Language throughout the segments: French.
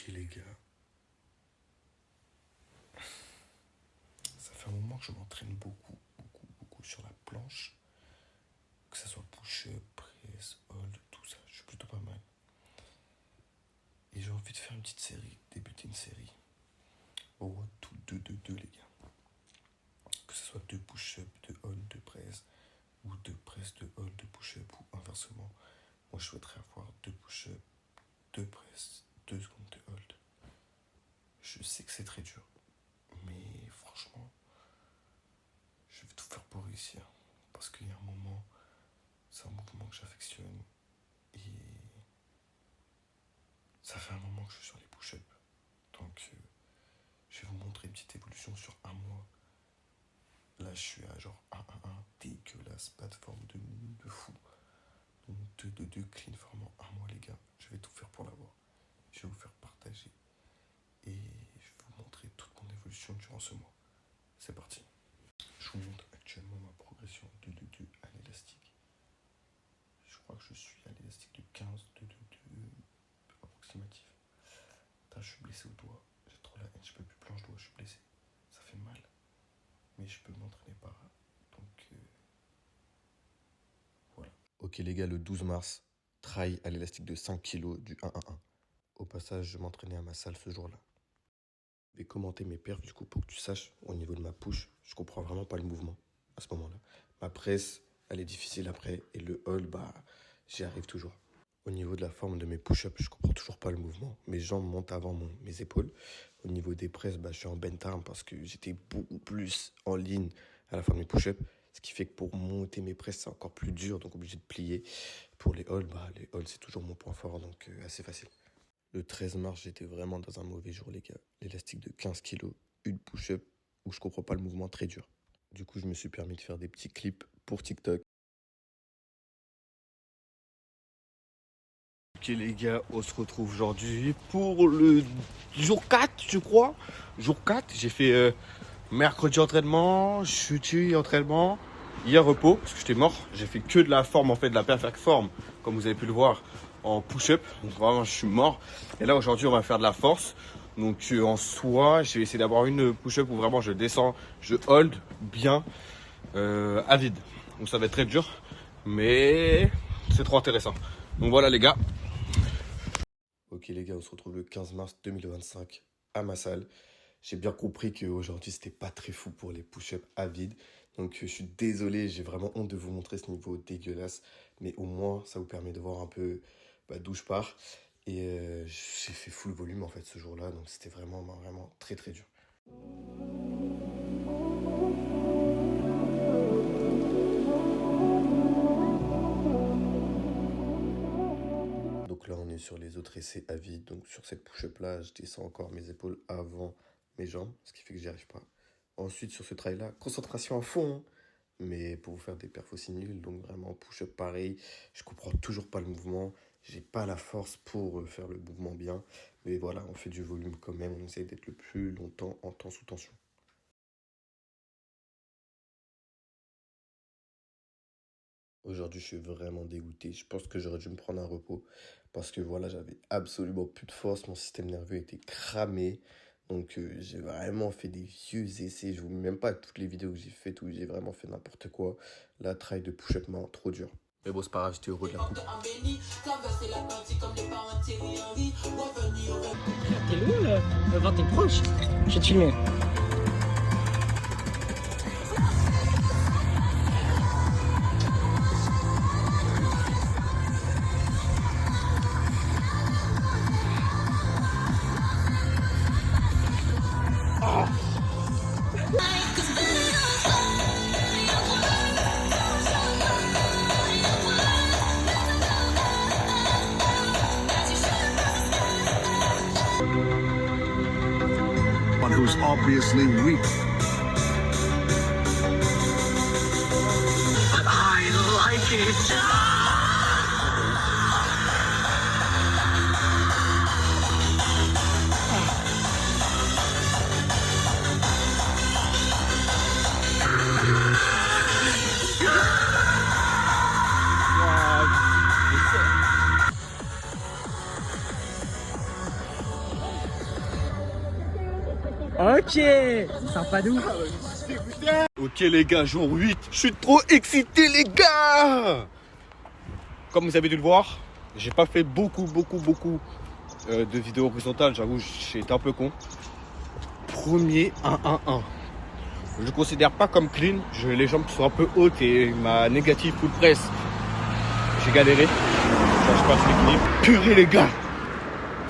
Ok les gars, ça fait un moment que je m'entraîne beaucoup sur la planche. Que ça soit push-up, press, hold, tout ça, je suis plutôt pas mal. Et j'ai envie de faire une petite série, débuter une série. Au moins tout 2 les gars. Que ce soit 2 push-up, 2 hold, 2 press, ou 2 press, 2 hold, 2 push-up, ou inversement. Moi je souhaiterais avoir 2 push-up, 2 press, 2 secondes de hold. Je sais que c'est très dur, mais franchement, je vais tout faire pour réussir. Parce qu'il y a un moment, c'est un mouvement que j'affectionne. Et ça fait un moment que je suis sur les push-ups. Donc, je vais vous montrer une petite évolution sur un mois. Là, je suis à genre 1-1-1, dégueulasse, pas de forme de mou, de fou. Donc, 2-2-2, clean formant un mois, les gars. Je vais tout faire pour l'avoir. Je vais vous faire partager. Et je vais vous montrer toute mon évolution durant ce mois. C'est parti. Je vous montre actuellement ma progression 2-2-2 à l'élastique. Je crois que je suis à l'élastique de 15, 2-2-2 approximatif. Là, je suis blessé au doigt. J'ai trop la haine, je peux plus planche doigt, je suis blessé. Ça fait mal. Mais je peux m'entraîner par là. Donc, voilà. Ok les gars, le 12 mars, trail à l'élastique de 5 kg du 1-1-1. Au passage, je m'entraînais à ma salle ce jour-là. Je vais commenter mes perfs du coup pour que tu saches au niveau de ma push. Je comprends vraiment pas le mouvement à ce moment-là. Ma presse, elle est difficile après. Et le hold, bah, j'y arrive toujours. Au niveau de la forme de mes push-ups, je comprends toujours pas le mouvement. Mes jambes montent avant mes épaules. Au niveau des presses, bah, je suis en bent arm parce que j'étais beaucoup plus en ligne à la fin de mes push-ups. Ce qui fait que pour monter mes presses, c'est encore plus dur, donc obligé de plier. Pour les holds, bah, les holds, c'est toujours mon point fort, donc assez facile. Le 13 mars, j'étais vraiment dans un mauvais jour, les gars. L'élastique de 15 kg, une push-up où je comprends pas le mouvement, très dur. Du coup, je me suis permis de faire des petits clips pour TikTok. Ok les gars, on se retrouve aujourd'hui pour le jour 4, je crois. Jour 4, j'ai fait mercredi entraînement, jeudi entraînement, hier repos, parce que j'étais mort. J'ai fait que de la forme, en fait, de la perfect forme, comme vous avez pu le voir, en push-up. Donc vraiment, je suis mort. Et là, aujourd'hui, on va faire de la force. Donc en soi, je vais essayer d'avoir une push-up où vraiment je descends, je hold bien à vide. Donc ça va être très dur, mais c'est trop intéressant. Donc voilà les gars. Ok les gars, on se retrouve le 15 mars 2025 à ma salle. J'ai bien compris qu'aujourd'hui, c'était pas très fou pour les push-ups à vide. Donc je suis désolé, j'ai vraiment honte de vous montrer ce niveau dégueulasse. Mais au moins, ça vous permet de voir un peu d'où je pars. Et j'ai fait full volume en fait ce jour-là. Donc c'était vraiment très très dur. Donc là, on est sur les autres essais à vide. Donc sur cette push-up là, je descends encore mes épaules avant mes jambes, ce qui fait que j'y arrive pas. Ensuite, sur ce trail là, concentration à fond, hein. Mais pour vous faire des perfs aussi nuls, donc vraiment push-up pareil, je comprends toujours pas le mouvement, j'ai pas la force pour faire le mouvement bien. Mais voilà, on fait du volume quand même, on essaie d'être le plus longtemps en temps sous tension. Aujourd'hui, je suis vraiment dégoûté. Je pense que j'aurais dû me prendre un repos parce que voilà, j'avais absolument plus de force. Mon système nerveux était cramé. Donc, j'ai vraiment fait des vieux essais. Je vous mets même pas toutes les vidéos que j'ai faites où j'ai vraiment fait n'importe quoi. La trail de push-up main, trop dur. Mais bon, c'est pas grave, j'étais heureux de la coupe. T'es loin là, va voir tes proches. Je vais te filmer. One who's obviously weak. I like it. Ok, c'est sympa d'où. Ok les gars, jour 8, je suis trop excité les gars. Comme vous avez dû le voir, j'ai pas fait beaucoup de vidéos horizontales, j'avoue j'ai été un peu con. Premier 1-1-1. Je le considère pas comme clean, j'ai les jambes qui sont un peu hautes et ma négative full press, j'ai galéré. Je passe l'équilibre. Purée les gars,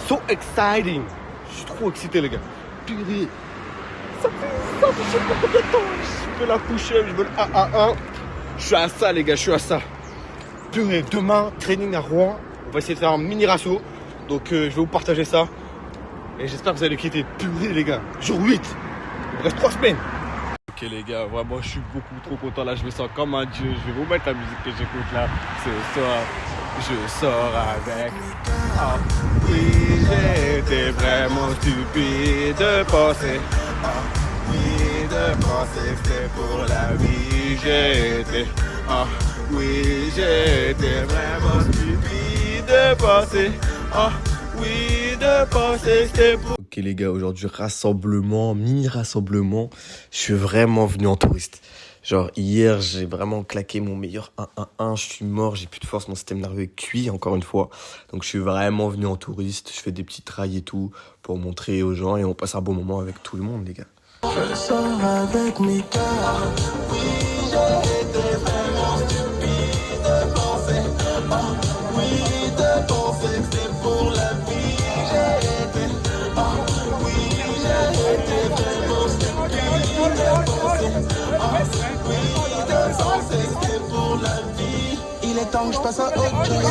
so exciting. Je suis trop excité les gars. Purée. Ça fait je sais pas combien de temps. Je veux la push-up, je veux le 1-1-1. Je suis à ça les gars, je suis à ça. Purée, demain, training à Rouen. On va essayer de faire un mini ratio. Donc je vais vous partager ça. Et j'espère que vous allez quitter. Purée les gars, jour 8. Il me reste 3 semaines. Ok les gars, vraiment je suis beaucoup trop content là. Je me sens comme un dieu. Je vais vous mettre la musique que j'écoute là. Ce soir, je sors avec. Ah oui, j'étais vraiment stupide de penser. Ah oui, de penser que c'était pour la vie. J'étais. Ah oui, j'étais vraiment stupide de penser. Ah oui, de penser que c'était pour. Ok les gars, aujourd'hui rassemblement, mini rassemblement. Je suis vraiment venu en touriste. Genre hier, j'ai vraiment claqué mon meilleur 1-1-1. Je suis mort, j'ai plus de force, mon système nerveux est cuit encore une fois. Donc je suis vraiment venu en touriste. Je fais des petits trails et tout pour montrer aux gens et on passe un bon moment avec tout le monde les gars. Je sors avec mes gars. Oui, j'ai été vraiment stupide de penser. Oh, oui, de penser que c'est pour la vie. J'ai été. Oh, oui, j'ai été vraiment stupide de penser. Oh, oui, de penser que c'est pour la vie. Il est temps que je passe à autre chose.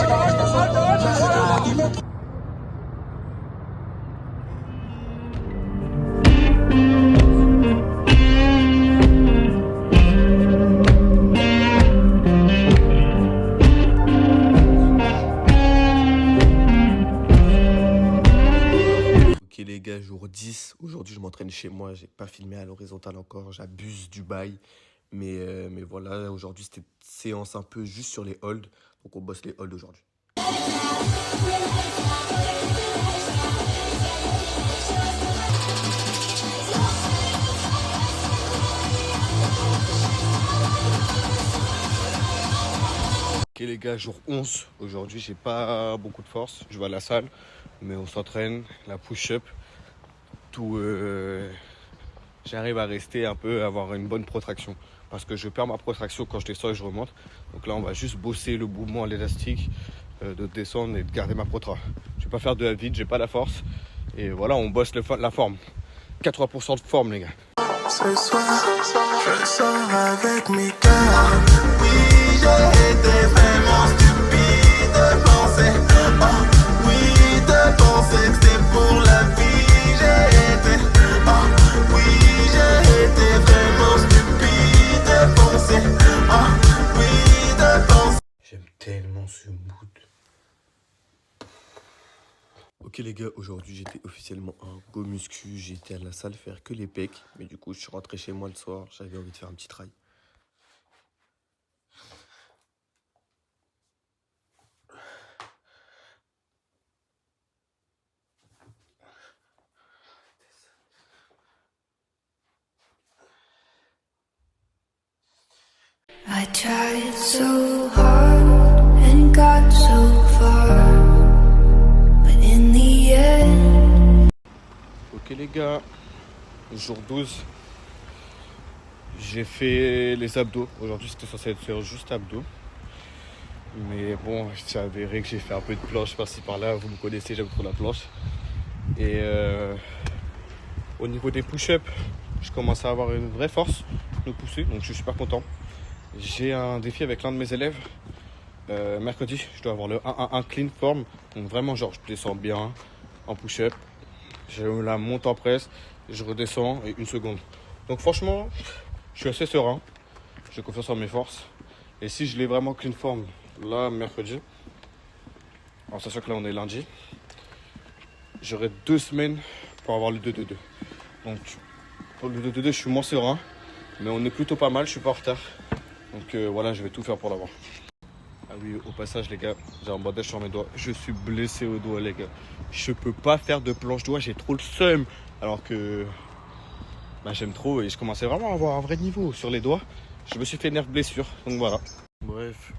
Ok les gars, jour 10. Aujourd'hui je m'entraîne chez moi. J'ai pas filmé à l'horizontale encore. J'abuse du bail. Mais voilà, aujourd'hui c'était une séance un peu juste sur les holds. Donc on bosse les holds aujourd'hui. Ok les gars, jour 11. Aujourd'hui j'ai pas beaucoup de force. Je vais à la salle. Mais on s'entraîne. La push-up. Tout... J'arrive à rester un peu, à avoir une bonne protraction. Parce que je perds ma protraction quand je descends et je remonte. Donc là, on va juste bosser le mouvement à l'élastique, de descendre et de garder ma protra. Je vais pas faire de la vide, j'ai pas la force. Et voilà, on bosse la forme. 80% de forme, les gars. Ce soir, je sors avec mes gars. Oui, j'ai été vraiment stupide de penser. Oh, oui, de penser que c'est pour la vie. J'ai été. Oh, oui, j'ai été vraiment stupide de penser. Oh, oui, de penser. J'aime tellement ce mood. Ok les gars, aujourd'hui j'étais officiellement un go muscu. J'étais à la salle faire que les pecs. Mais du coup, je suis rentré chez moi le soir. J'avais envie de faire un petit trail. I tried so hard and got so far, but in the end. Ok les gars, jour 12, j'ai fait les abdos. Aujourd'hui c'était censé être faire juste abdos. Mais bon, c'est avéré que j'ai fait un peu de planche par-ci par-là. Vous me connaissez, j'aime trop la planche. Et au niveau des push-ups, je commence à avoir une vraie force de pousser, donc je suis super content. J'ai un défi avec l'un de mes élèves. Mercredi, je dois avoir le 1-1-1 clean form. Donc vraiment, genre, je descends bien en push-up. Je la monte en presse, je redescends et 1 seconde. Donc franchement, je suis assez serein. J'ai confiance en mes forces. Et si je l'ai vraiment clean form, là, mercredi, en sachant que là, on est lundi, j'aurai 2 semaines pour avoir le 2-2-2. Donc, pour le 2-2-2, je suis moins serein. Mais on est plutôt pas mal, je suis pas en retard. Donc voilà, je vais tout faire pour l'avoir. Ah oui, au passage les gars, j'ai un bandage sur mes doigts. Je suis blessé au doigt les gars. Je peux pas faire de planche doigt, j'ai trop le seum. Alors que j'aime trop et je commençais vraiment à avoir un vrai niveau sur les doigts. Je me suis fait 9 blessures, donc voilà. Bref,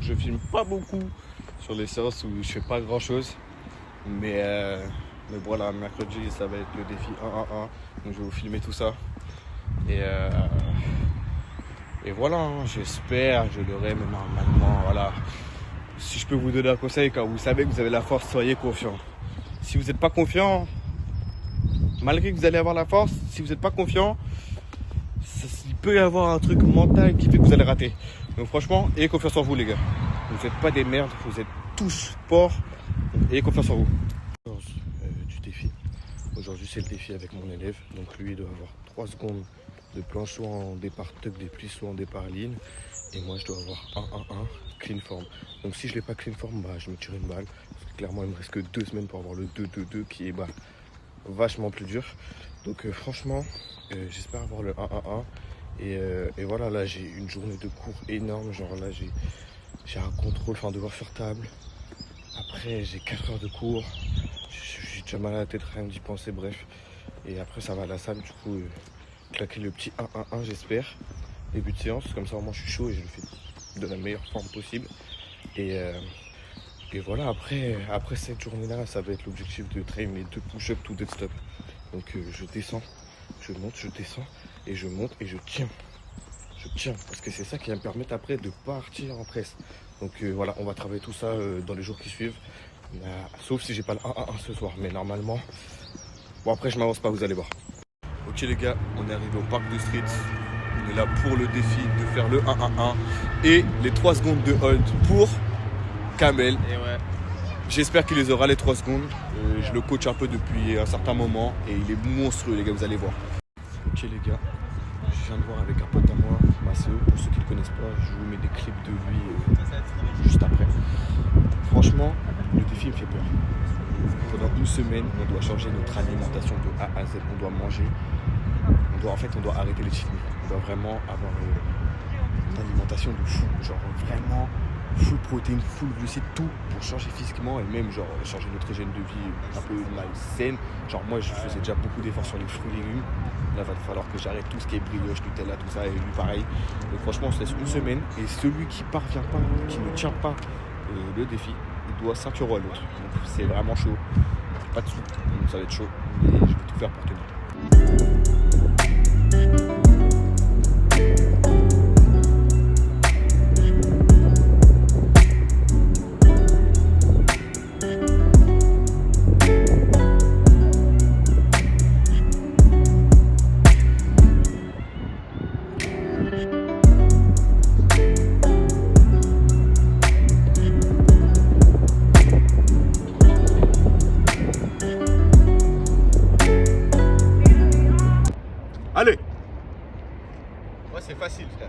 je filme pas beaucoup sur les séances où je fais pas grand chose. Mais voilà, mercredi ça va être le défi 1-1-1. Donc je vais vous filmer tout ça. Et voilà, hein, j'espère, je l'aurai, mais normalement, voilà. Si je peux vous donner un conseil, quand vous savez que vous avez la force, soyez confiant. Si vous n'êtes pas confiant, malgré que vous allez avoir la force, si vous n'êtes pas confiant, il peut y avoir un truc mental qui fait que vous allez rater. Donc franchement, ayez confiance en vous les gars. Vous n'êtes pas des merdes, vous êtes tous forts. Ayez confiance en vous. Du défi. Aujourd'hui c'est le défi avec mon élève. Donc lui il doit avoir 3 secondes de planche soit en départ tuck des plis, soit en départ ligne. Et moi je dois avoir 1-1-1 clean form. Donc si je l'ai pas clean form, je me tire une balle. Parce que clairement il me reste que 2 semaines pour avoir le 2-2-2 qui est vachement plus dur. Donc franchement j'espère avoir le 1-1-1. Et voilà, là j'ai une journée de cours énorme. Genre là j'ai un contrôle, devoir sur table. Après j'ai 4 heures de cours. J'ai déjà mal à la tête, rien d'y penser, bref. Et après ça va à la salle, du coup claquer le petit 1-1-1 j'espère. Début de séance, comme ça moi je suis chaud et je le fais de la meilleure forme possible. Et voilà, après cette journée-là, ça va être l'objectif de train les 2 push-ups, tout dead stop. Donc je descends, je monte, je descends, et je monte et je tiens. Je tiens, parce que c'est ça qui va me permettre après de partir en presse. Donc voilà, on va travailler tout ça dans les jours qui suivent. Sauf si j'ai pas le 1-1-1 ce soir, mais normalement... Bon après je m'avance pas, vous allez voir. Ok les gars, on est arrivé au parc de street. On est là pour le défi de faire le 1-1-1 et les 3 secondes de hold pour Kamel. Et ouais. J'espère qu'il les aura les 3 secondes. Je le coach un peu depuis un certain moment et il est monstrueux les gars, vous allez voir. Ok les gars, je viens de voir avec un pote à moi, Maceo, pour ceux qui ne le connaissent pas, je vous mets des clips de lui juste après. Franchement, le défi me fait peur. Pendant une semaine, on doit changer notre alimentation de A à Z, on doit manger. On doit arrêter les cheat meals. On doit vraiment avoir une alimentation de fou, genre vraiment full protéines, full glucides, tout pour changer physiquement et même genre changer notre hygiène de vie un peu malsaine. Genre moi je faisais déjà beaucoup d'efforts sur les fruits et légumes. Là il va falloir que j'arrête tout ce qui est brioche, Nutella, tout ça et lui pareil. Donc franchement on se laisse une semaine et celui qui parvient pas, qui ne tient pas le défi, il doit 5 € à l'autre. Donc c'est vraiment chaud. Pas de sous, donc ça va être chaud. Mais je vais tout faire pour tenir. Allez! Ouais, c'est facile, frère.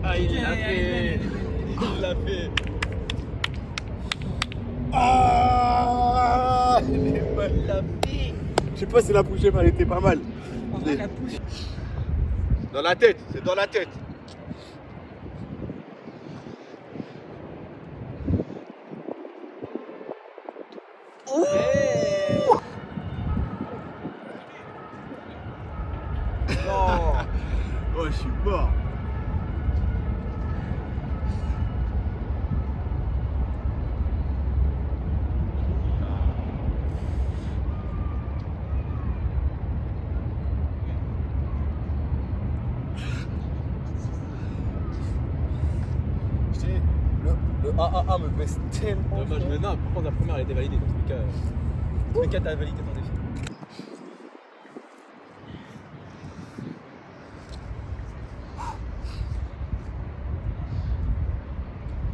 Ah, il l'a fait. Il l'a fait. Ah, je sais pas si la push-up elle était pas mal. Dans la tête, c'est dans la tête. Oh, je suis mort. Le 1-1-1 me baisse tellement. Non, par contre, la première elle était validée. Dans tous les cas, t'as validé ton défi.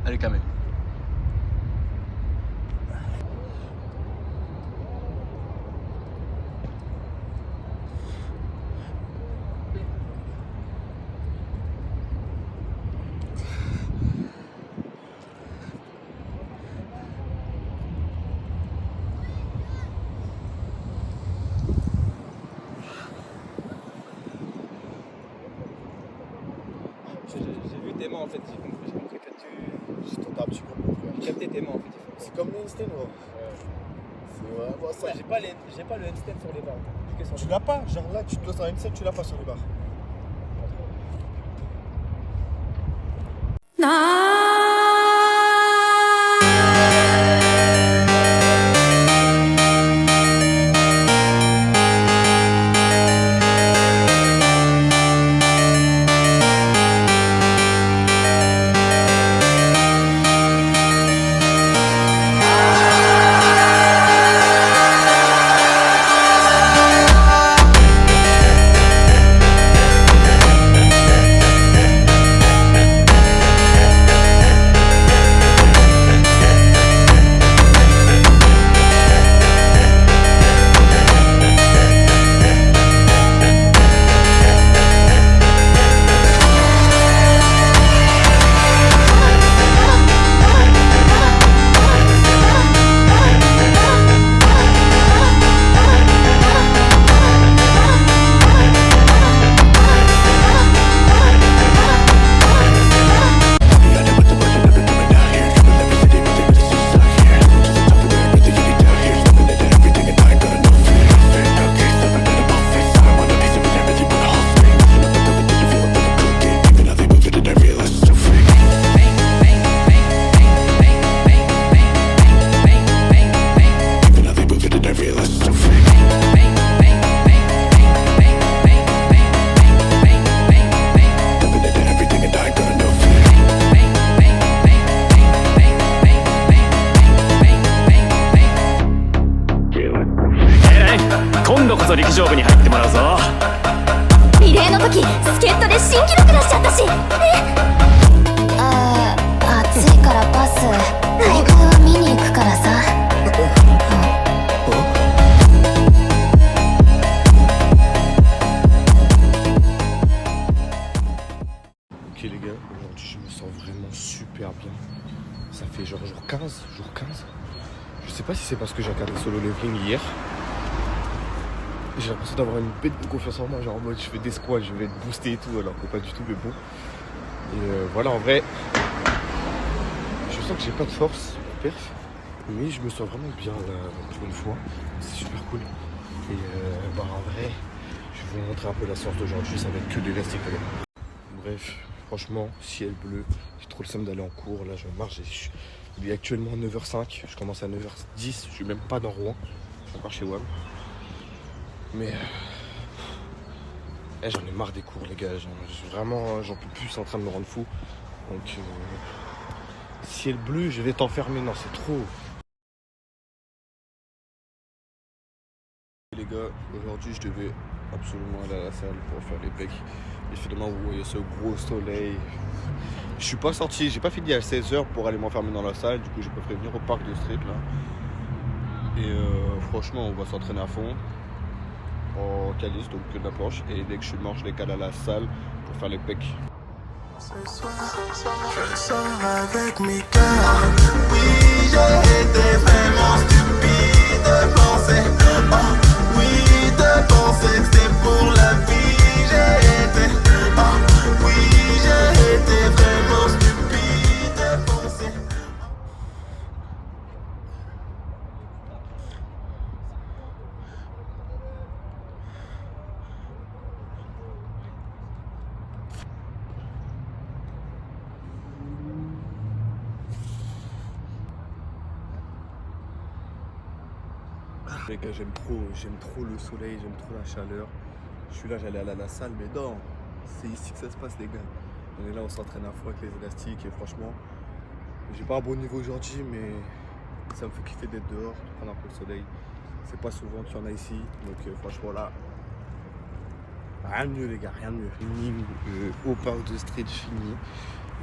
Allez, Kamel. J'ai vu tes mains en fait, j'ai compris que tu. J'ai tenté un petit peu, mon frère. J'ai capté tes mains en fait. C'est comme le handstand, ouais. C'est ouais, bon, ça. Ouais, j'ai pas le handstand sur les barres. Tu l'as pas, genre là, tu te dois sur un handstand, tu l'as pas sur les barres. Ok les gars, aujourd'hui je me sens vraiment super bien. Ça fait genre jour 15. Je sais pas si c'est parce que j'ai regardé Solo Leveling hier. J'ai l'impression d'avoir une bête de confiance en moi, genre en mode je fais des squats, je vais être boosté et tout, alors que pas du tout, mais bon. Et voilà, en vrai, je sens que j'ai pas de force pour perf, mais je me sens vraiment bien là, pour une fois. C'est super cool. Et bah en vrai, je vais vous montrer un peu la séance d'aujourd'hui, ça va être que de l'élastique. Bref, franchement, ciel bleu, j'ai trop le seum d'aller en cours, là je marche, il est actuellement 9h05, je commence à 9h10, je suis même pas dans Rouen, je suis encore chez WAM. Mais j'en ai marre des cours les gars, vraiment j'en peux plus, c'est en train de me rendre fou. Donc ciel bleu, je vais t'enfermer, non c'est trop. Les gars, aujourd'hui je devais absolument aller à la salle pour faire les pecs. Et finalement vous voyez ce gros soleil. Je suis pas sorti, j'ai pas fini à 16h pour aller m'enfermer dans la salle, du coup j'ai préféré venir au parc de Street là. Et franchement on va s'entraîner à fond. En calice, donc que de la planche, et dès que je suis mort je les cale à la salle pour faire les pecs. Ce soir, je sors avec mes cœurs. Oui, j'ai été vraiment stupide de penser. Oh, oui, de penser que c'est pour la vie. J'ai été, oh, oui, j'ai été vraiment stupide de penser. Les gars, j'aime trop le soleil, j'aime trop la chaleur. Je suis là, j'allais aller à la salle, mais non, c'est ici que ça se passe les gars. On est là, on s'entraîne à fond avec les élastiques et franchement, j'ai pas un bon niveau aujourd'hui, mais ça me fait kiffer d'être dehors, de prendre un peu le soleil. C'est pas souvent qu'il y en a ici, donc franchement là, rien de mieux les gars, rien de mieux. Fini au parc de Street, fini.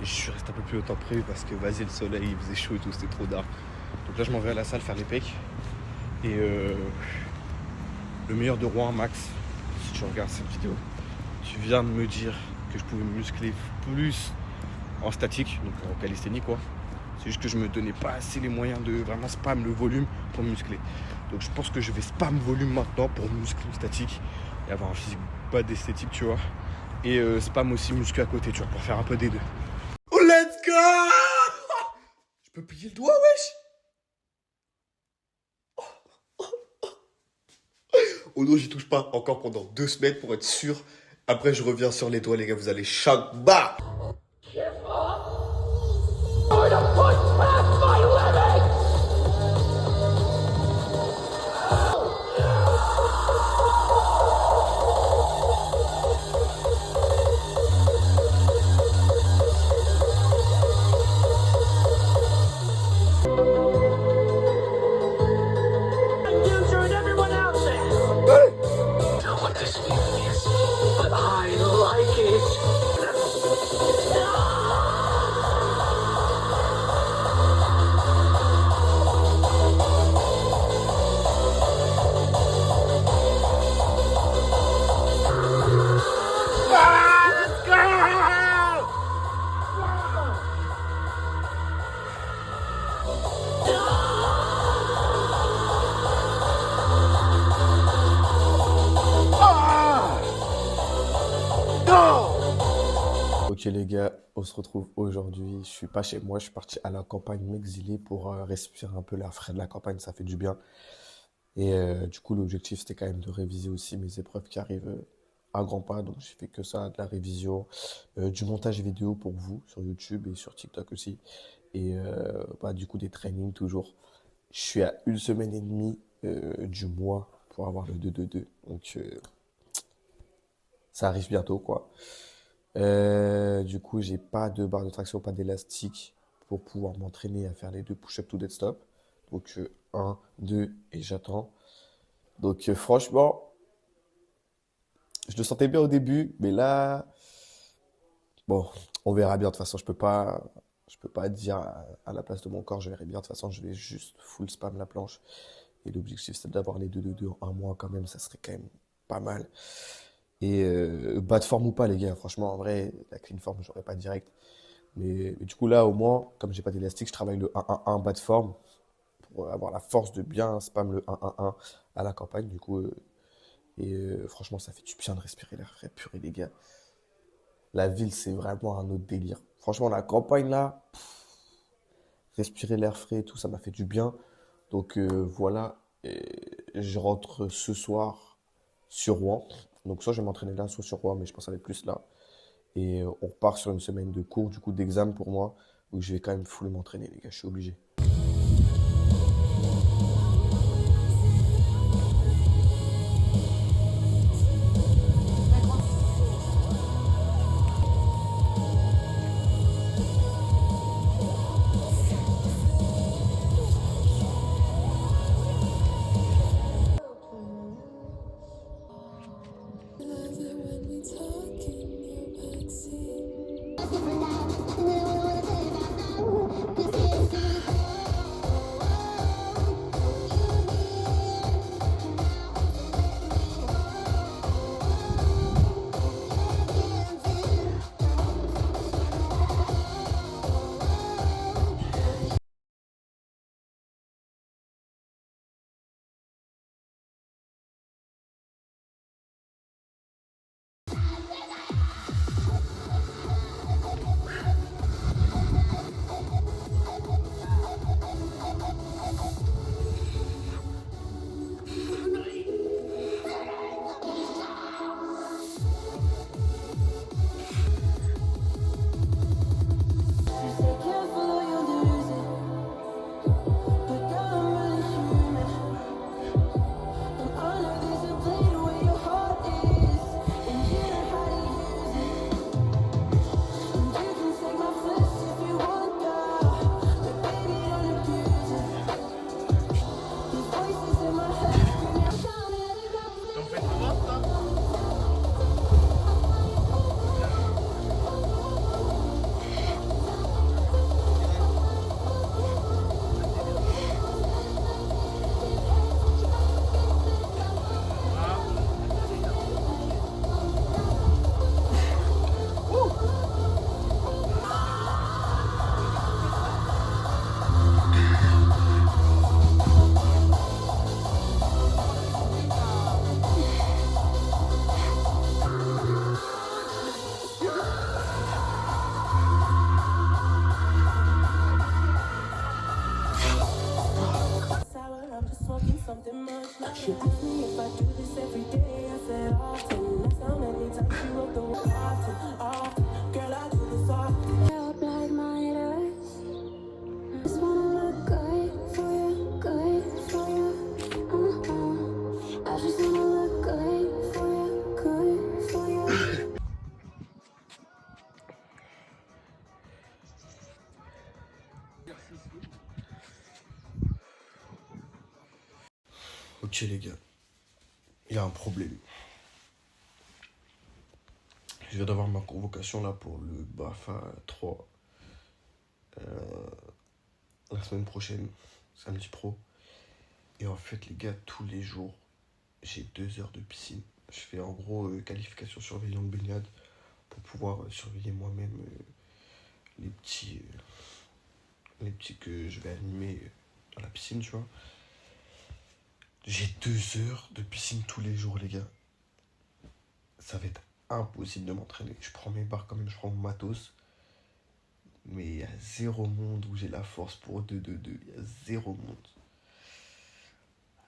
Et je suis resté un peu plus longtemps prévu parce que vas-y le soleil, il faisait chaud et tout, c'était trop dark. Donc là je m'en vais à la salle faire les pecs. Et le meilleur de Rouen, Max, si tu regardes cette vidéo, tu viens de me dire que je pouvais me muscler plus en statique, donc en calisthénie quoi. C'est juste que je me donnais pas assez les moyens de vraiment spam le volume pour me muscler. Donc je pense que je vais spam volume maintenant pour me muscler en statique et avoir un physique pas d'esthétique, tu vois. Et spam aussi muscu à côté, tu vois, pour faire un peu des deux. Oh, let's go! Je peux plier le doigt, wesh? Oh non, j'y touche pas encore pendant 2 semaines pour être sûr. Après, je reviens sur les doigts, les gars, vous allez bas. Future and everyone out there. Know what this feeling is, but I like it. Ok les gars, on se retrouve aujourd'hui. Je suis pas chez moi, je suis parti à la campagne m'exiler pour respirer un peu l'air frais de la campagne, ça fait du bien. Et du coup, l'objectif c'était quand même de réviser aussi mes épreuves qui arrivent à grands pas. Donc j'ai fait que ça, de la révision, du montage vidéo pour vous sur YouTube et sur TikTok aussi. Et bah, du coup, des trainings toujours. Je suis à 1 semaine et demie du mois pour avoir le 2-2-2. Donc ça arrive bientôt quoi. Du coup, j'ai pas de barre de traction, pas d'élastique pour pouvoir m'entraîner à faire les 2 push-up to dead stop. Donc 1, 2 et j'attends. Donc franchement, je le sentais bien au début, mais là, bon, on verra bien. De toute façon, je peux pas dire à la place de mon corps, je verrai bien. De toute façon, je vais juste full spam la planche. Et l'objectif, c'est d'avoir les 2-2-2 en 1 mois quand même. Ça serait quand même pas mal. Et bas de forme ou pas, les gars, franchement, en vrai, la clean form, j'aurais pas direct. Mais du coup, là, au moins, comme j'ai pas d'élastique, je travaille le 1-1-1 bas de forme pour avoir la force de bien spam le 1-1-1 à la campagne. Du coup, franchement, ça fait du bien de respirer l'air frais, purée, les gars. La ville, c'est vraiment un autre délire. Franchement, la campagne, là, respirer l'air frais et tout, ça m'a fait du bien. Donc voilà, et je rentre ce soir sur Rouen. Donc soit je vais m'entraîner là, soit sur Rouen, mais je pense aller plus là. Et on repart sur une semaine de cours, du coup d'examen pour moi, où je vais quand même full m'entraîner, les gars, je suis obligé. Ok les gars, il y a un problème. Je viens d'avoir ma convocation là pour le BAFA 3 la semaine prochaine, samedi pro. Et en fait les gars, tous les jours, j'ai 2 heures de piscine. Je fais en gros qualification surveillant de baignade pour pouvoir surveiller moi-même les petits que je vais animer dans la piscine, tu vois. J'ai 2 heures de piscine tous les jours, les gars. Ça va être impossible de m'entraîner. Je prends mes barres quand même, je prends mon matos. Mais il y a zéro monde où j'ai la force pour 2-2-2. Il y a zéro monde.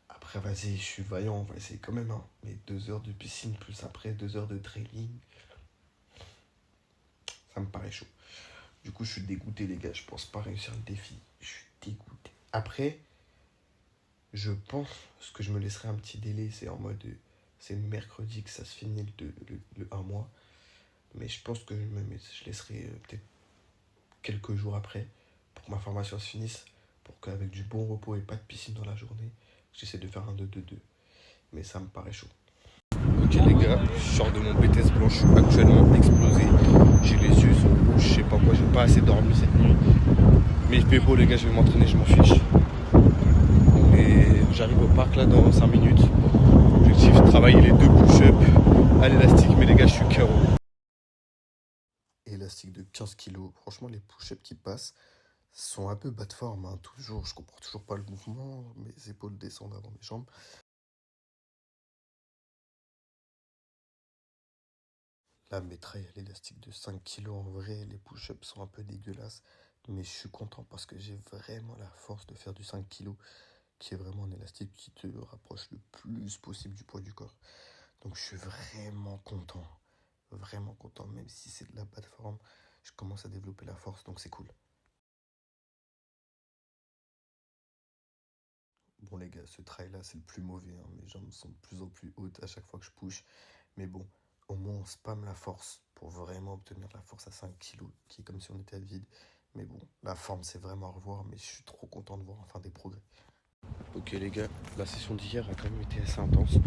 Après, vas-y, je suis vaillant, on va essayer quand même. Hein. Mais 2 heures de piscine, plus après 2 heures de training, ça me paraît chaud. Du coup, je suis dégoûté, les gars. Je pense pas réussir le défi. Je suis dégoûté. Après, je pense que je me laisserai un petit délai. C'est en mode... C'est mercredi que ça se finit le 1 mois. Mais je pense que je laisserai peut-être quelques jours après pour que ma formation se finisse. Pour qu'avec du bon repos et pas de piscine dans la journée, j'essaie de faire un 2-2-2. Mais ça me paraît chaud. Ok les gars, je sors de mon BTS blanc, je suis actuellement explosé. J'ai les yeux sont rouges, je sais pas quoi, j'ai pas assez dormi cette nuit. Mais il fait beau les gars, je vais m'entraîner, je m'en fiche. Et j'arrive au parc là dans 5 minutes. Objectif, travailler les 2 push-ups à l'élastique, mais les gars, je suis KO. Élastique de 15 kg, franchement les push-ups qui passent sont un peu bas de forme, hein. Toujours, je comprends toujours pas le mouvement, mes épaules descendent avant mes jambes. Là, mes trails à l'élastique de 5 kg, en vrai, les push-ups sont un peu dégueulasses. Mais je suis content parce que j'ai vraiment la force de faire du 5 kg, qui est vraiment un élastique qui te rapproche le plus possible du poids du corps. Donc je suis vraiment content, même si c'est de la bas de forme, je commence à développer la force, donc c'est cool. Bon les gars, ce trail là c'est le plus mauvais, hein. Mes jambes sont de plus en plus hautes à chaque fois que je push. Mais bon, au moins on spamme la force pour vraiment obtenir la force à 5 kg, qui est comme si on était à vide. Mais bon, la forme c'est vraiment à revoir, mais je suis trop content de voir enfin des progrès. Ok les gars, la session d'hier a quand même été assez intense.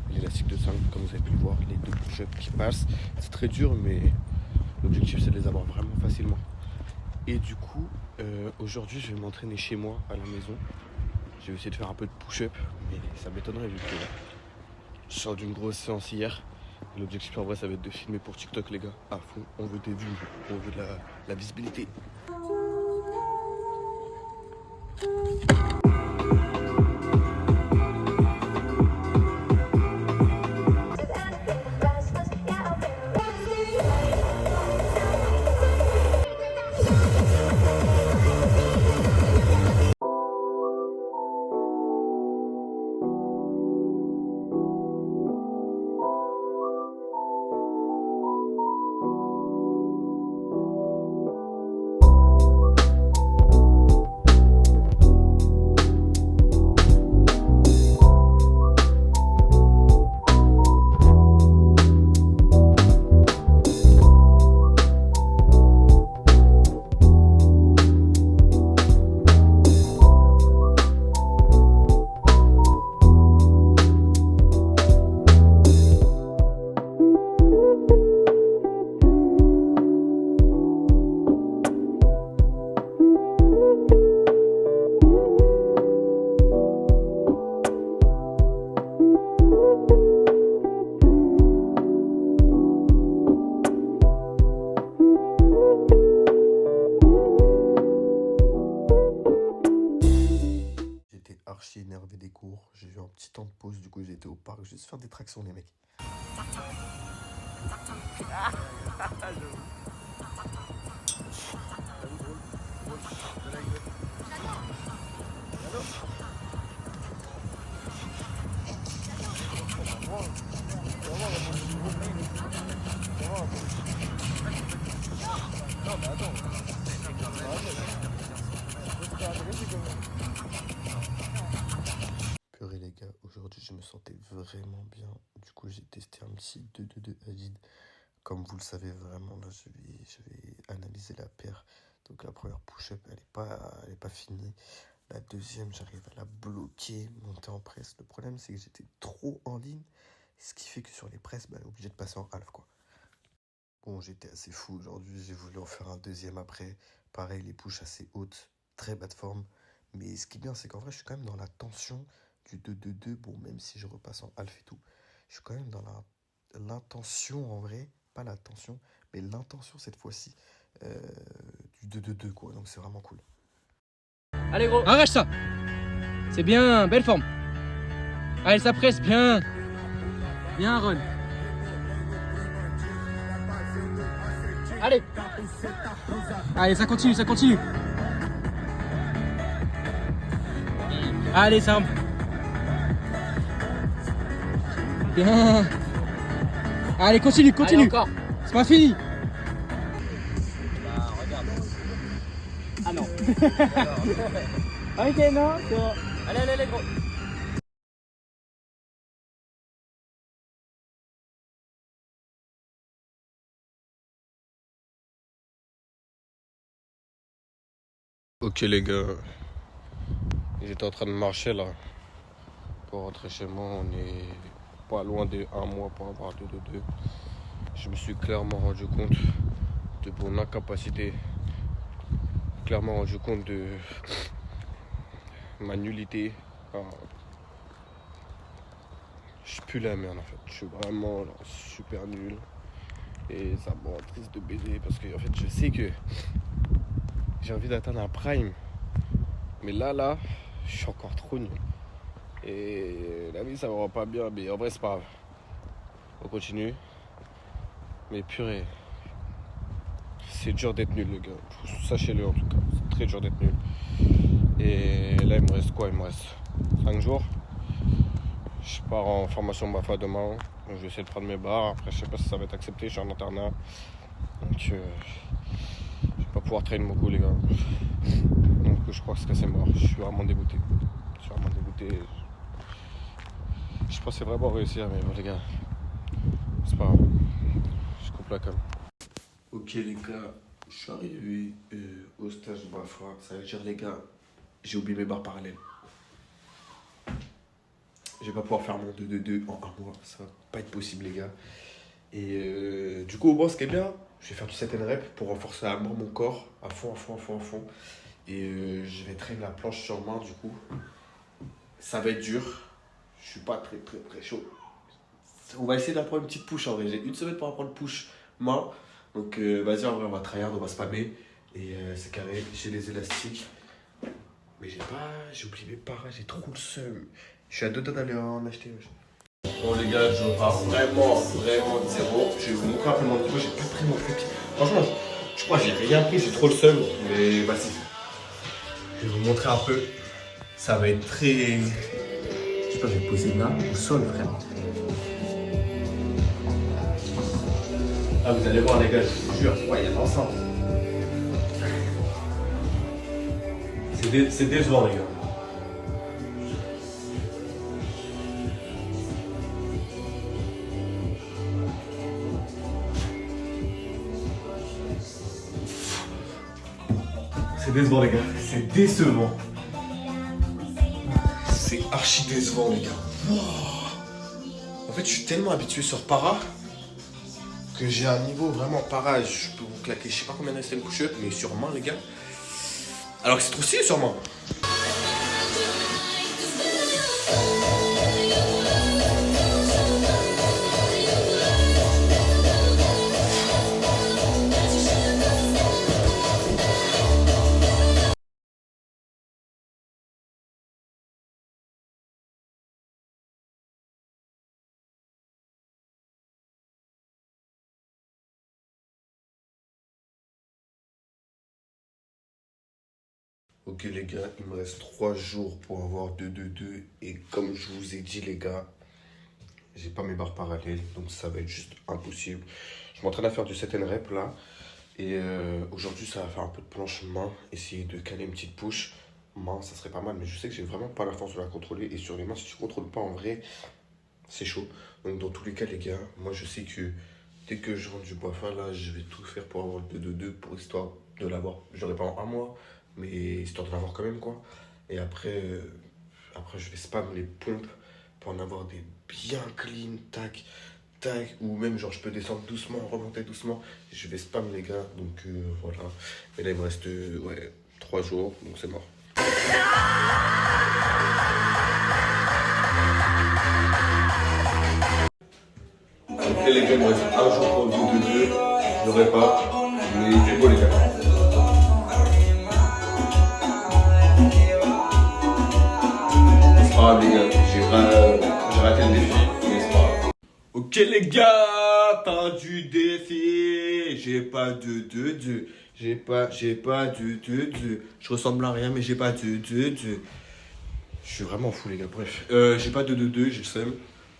L'élastique de 5, comme vous avez pu le voir, les 2 push-ups qui passent. C'est très dur, mais l'objectif c'est de les avoir vraiment facilement. Et du coup, aujourd'hui je vais m'entraîner chez moi, à la maison. Je vais essayer de faire un peu de push-up, mais ça m'étonnerait vu que je sors d'une grosse séance hier. L'objectif en vrai ça va être de filmer pour TikTok les gars, à fond. On veut des vues, on veut de la visibilité. Archi énervé des cours, j'ai eu un petit temps de pause, du coup j'ai été au parc juste faire des tractions les mecs. Purée les gars, aujourd'hui je me sentais vraiment bien. Du coup j'ai testé un petit 2-2-2 Hadid. Comme vous le savez vraiment, là je vais analyser la paire. Donc la première push-up elle est pas finie. La deuxième, j'arrive à la bloquer, monter en presse. Le problème, c'est que j'étais trop en ligne. Ce qui fait que sur les presses, obligé de passer en half, quoi. Bon, j'étais assez fou aujourd'hui. J'ai voulu en faire un deuxième après. Pareil, les pushes assez hautes, très bas de forme. Mais ce qui est bien, c'est qu'en vrai, je suis quand même dans la tension du 2-2-2. Bon, même si je repasse en half et tout, je suis quand même dans l'intention en vrai. Pas la tension, mais l'intention cette fois-ci du 2-2-2, quoi. Donc c'est vraiment cool. Allez gros, arrache ça. C'est bien, belle forme. Allez, ça presse, bien. Bien, Ron. Allez. Allez, ça continue, ça continue. Allez, ça rentre. Bien. Allez, continue, continue. Allez, encore. C'est pas fini. Bah, regarde. Ah non. Ok, non, c'est bon. Allez, allez, allez, gros. Ok les gars, j'étais en train de marcher là pour rentrer chez moi. On est pas loin de 1 mois pour avoir 2-2-2. Je me suis clairement rendu compte de mon incapacité, clairement rendu compte de ma nullité. Enfin, je suis plus la merde en fait, je suis vraiment genre, super nul et ça me rend triste de baiser parce que en fait je sais que j'ai envie d'atteindre un prime, mais là je suis encore trop nul et la vie ça me rend pas bien, mais en vrai c'est pas grave, on continue. Mais purée, c'est dur d'être nul les gars, sachez-le en tout cas, c'est très dur d'être nul. Et là il me reste quoi? Il me reste 5 jours. Je pars en formation BAFA demain, donc je vais essayer de prendre mes barres. Après, je sais pas si ça va être accepté, je suis en internat. Donc, je vais pas pouvoir traîner mon coup, les gars. Donc, je crois que c'est mort. Je suis vraiment dégoûté. Je pensais vraiment réussir, mais bon, les gars, c'est pas grave. Je coupe la com. Ok, les gars, je suis arrivé au stage BAFA. Ça veut dire, les gars, j'ai oublié mes barres parallèles. Je vais pas pouvoir faire mon 2-2-2 en 1 mois, ça va pas être possible les gars. Et du coup, bon, ce qui est bien, je vais faire du 7 rep pour renforcer à mort mon corps, à fond. Et je vais traîner la planche sur main du coup. Ça va être dur, je suis pas très chaud. On va essayer d'apprendre une petite push en vrai, j'ai 1 semaine pour apprendre push main. Donc vas-y, en vrai, on va tryhard, on va spammer. Et c'est carré, j'ai les élastiques. Mais j'ai oublié mes paras, j'ai trop le seum. Je suis à 2 doigts d'aller en acheter. Bon les gars, je pars vraiment de zéro. Je vais vous montrer un peu mon niveau, j'ai pas pris mon truc. Franchement, je crois que j'ai rien pris, j'ai trop le seum. Mais vas-y. Je vais vous montrer un peu. Ça va être très... Je sais pas, je vais poser là au sol frère. Ah vous allez voir les gars, je vous jure. Ouais, il y a l'ensemble. C'est décevant les gars. C'est décevant les gars, c'est décevant. C'est archi décevant les gars. En fait je suis tellement habitué sur para que j'ai un niveau vraiment para. Je peux vous claquer, je sais pas combien de une push-up, mais sur main les gars. Alors que c'est trop stylé sur main. Ok les gars, il me reste 3 jours pour avoir 2-2-2 et comme je vous ai dit les gars, j'ai pas mes barres parallèles donc ça va être juste impossible. Je m'entraîne à faire du 7 rep là et aujourd'hui ça va faire un peu de planche main, essayer de caler une petite push. Main ça serait pas mal mais je sais que j'ai vraiment pas la force de la contrôler et sur les mains si tu contrôles pas en vrai c'est chaud. Donc dans tous les cas les gars, moi je sais que dès que je rentre du BAFA là je vais tout faire pour avoir le 2-2-2 pour histoire de l'avoir. Je l'aurai pas en 1 mois. Mais histoire de l'avoir quand même quoi. Et après, je vais spam les pompes pour en avoir des bien clean, tac, tac. Ou même, genre, je peux descendre doucement, remonter doucement. Je vais spam, les gars. Donc, voilà. Et là, il me reste, 3 jours. Donc, c'est mort. Ok, les gars, il me reste un jour pour le 2-2. Je l'aurai pas. Mais c'est beau, les gars. C'est pas grave, les gars. J'ai raté le défi, mais c'est pas grave. Ok, les gars, fin du défi. J'ai pas de 2-2. J'ai pas de 2-2. Je ressemble à rien, mais j'ai pas de 2-2. Je suis vraiment fou, les gars. Bref, j'ai pas de 2-2, j'ai le seum.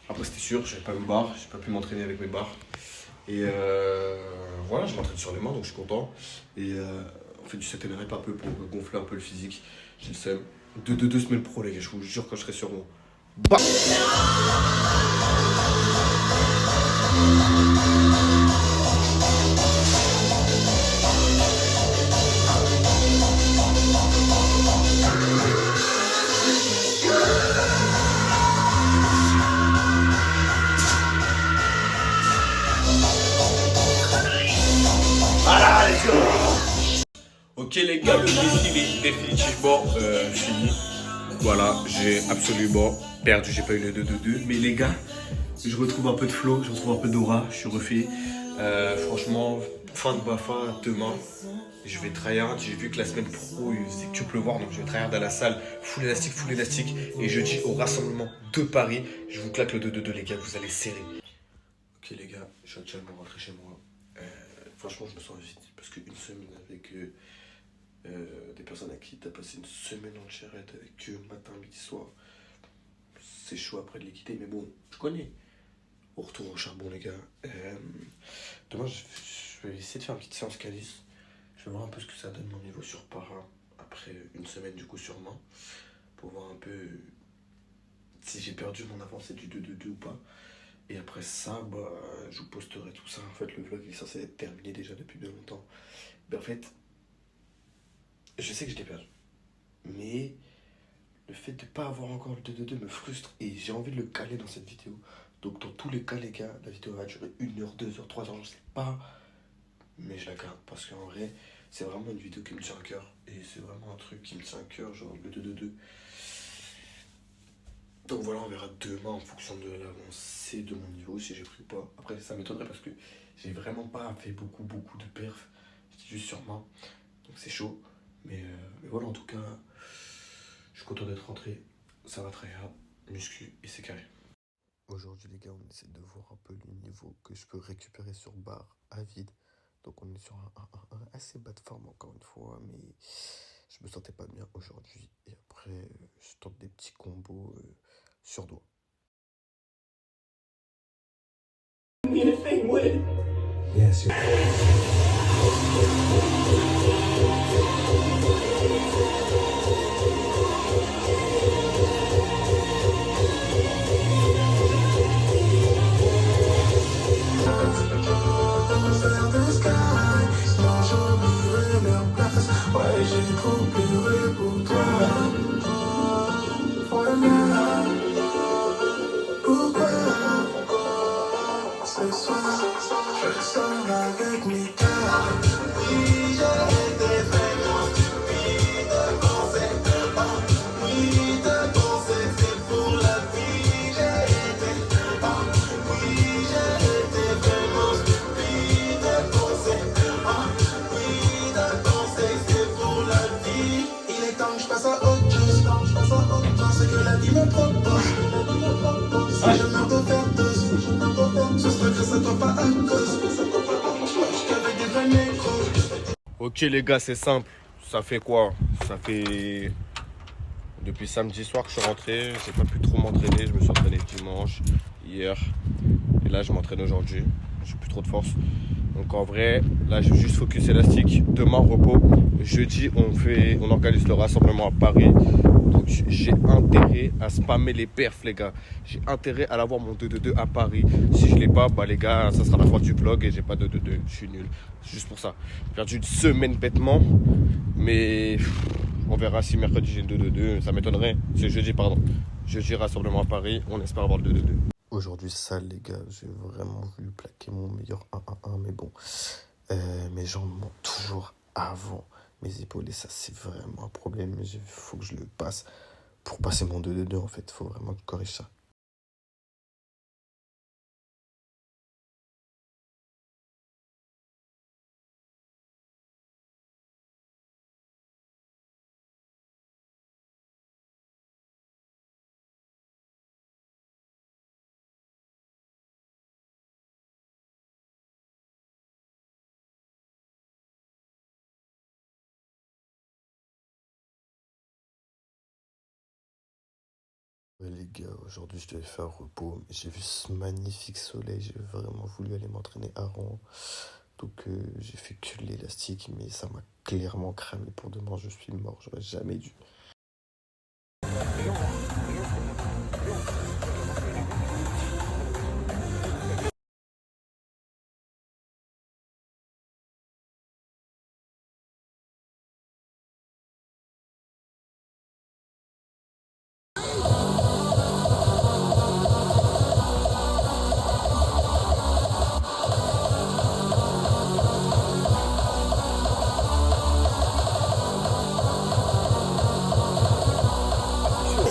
Après, c'était sûr, j'avais pas mes barres. J'ai pas pu m'entraîner avec mes barres. Et voilà, je m'entraîne sur les mains, donc je suis content. Et on fait du set and rep un peu pour gonfler un peu le physique. J'ai le seum. 2 semaines pro, les gars, je vous jure, quand je serai sur moi. Bah. Ok les gars, le défi est définitivement fini. Voilà, j'ai absolument perdu, j'ai pas eu le 2-2-2. Mais les gars, je retrouve un peu de flow, je retrouve un peu d'aura, je suis refait. Franchement, fin de BAFA, demain, je vais tryhard. J'ai vu que la semaine pro, il faisait que pleuvoir, donc je vais tryhard à la salle, full élastique. Et jeudi, au rassemblement de Paris, je vous claque le 2-2-2 les gars, vous allez serrer. Ok les gars, je suis actuellement rentré chez moi. Franchement, je me sens vite parce qu'une semaine avec des personnes à qui tu as passé une semaine entière avec eux, matin, midi, soir, c'est chaud après de les quitter, mais bon, je connais. On retourne au charbon, les gars. Demain, je vais essayer de faire une petite séance calice. Je vais voir un peu ce que ça donne mon niveau sur para après une semaine, du coup, sur main, pour voir un peu si j'ai perdu mon avancée du 2-2-2 ou pas. Et après ça, bah, je vous posterai tout ça. En fait, le vlog est censé être terminé déjà depuis bien longtemps. Mais en fait, je sais que je l'ai perdu. Mais le fait de ne pas avoir encore le 2-2-2 me frustre. Et j'ai envie de le caler dans cette vidéo. Donc dans tous les cas, les gars, la vidéo va durer 1 heure, 2 heures, 3 heures, je sais pas. Mais je la garde parce qu'en vrai, c'est vraiment une vidéo qui me tient à cœur. Et c'est vraiment un truc qui me tient à cœur, genre le 2-2-2. Donc voilà, on verra demain en fonction de l'avancée de mon niveau, si j'ai pris ou pas. Après, ça m'étonnerait parce que j'ai vraiment pas fait beaucoup de perfs. J'étais juste sur main, donc c'est chaud. Mais voilà, en tout cas, je suis content d'être rentré. Ça va très hard, muscu et c'est carré. Aujourd'hui, les gars, on essaie de voir un peu le niveau que je peux récupérer sur barre à vide. Donc on est sur un assez bas de forme encore une fois, mais je me sentais pas bien aujourd'hui. Et après, je tente des petits combos sur doigt. Ouais, j'ai trop pleuré pour toi. Pourquoi ce soir je sors avec mes cœurs? Oui, j'ai été vraiment stupide de penser oui, de penser c'est pour la vie. J'ai été oui, j'ai été vraiment stupide de penser oui, de penser c'est pour la vie. Il est temps que je passe à autre chose, c'est que la vie me propose. Si je me dois faire deux, ce serait que ça tombe pas à cause. Je t'avais des vrais négros. Ok les gars, c'est simple. Ça fait quoi? Ça fait... Depuis samedi soir que je suis rentré. J'ai pas pu trop m'entraîner. Je me suis entraîné dimanche, hier. Et là, je m'entraîne aujourd'hui. J'ai plus trop de force. Donc en vrai, là, je vais juste focus élastique. Demain, repos. Jeudi, on organise le rassemblement à Paris. Donc j'ai intérêt à spammer les perfs, les gars. J'ai intérêt à l'avoir mon 2-2-2 à Paris. Si je l'ai pas, bah les gars, ça sera la fin du vlog et j'ai pas de 2-2-2. Je suis nul. C'est juste pour ça. J'ai perdu une semaine bêtement. Mais On verra si mercredi j'ai le 2-2-2. Ça m'étonnerait. C'est jeudi, pardon. Jeudi, rassemblement à Paris. On espère avoir le 2-2-2. Aujourd'hui, ça, les gars, j'ai vraiment voulu plaquer mon meilleur 1-1-1. Mais bon, mes jambes montent toujours avant mes épaules. Et ça, c'est vraiment un problème. Il faut que je le passe. Pour passer mon 2-2-2, en fait, il faut vraiment que je corrige ça. Ouais, les gars, aujourd'hui je devais faire repos, mais j'ai vu ce magnifique soleil, j'ai vraiment voulu aller m'entraîner à Rouen. Donc j'ai fait que de l'élastique, mais ça m'a clairement cramé pour demain, je suis mort, j'aurais jamais dû.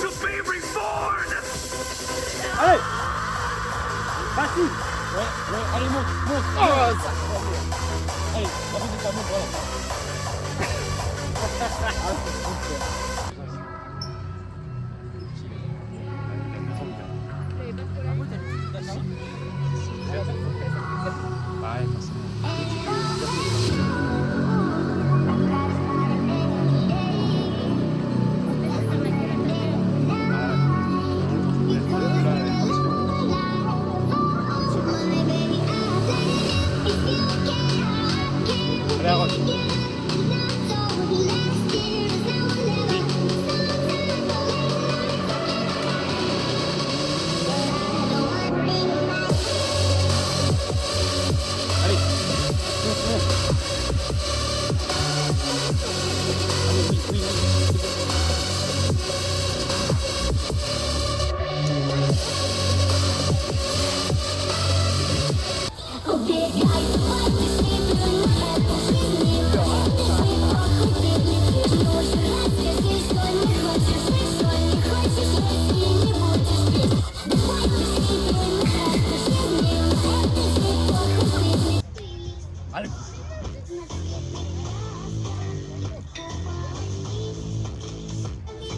Your favorite Ford! Allez. Vas-y. Ouais, allez, monte. Allez, vas-y, ça monte, voilà. Allez, arrête.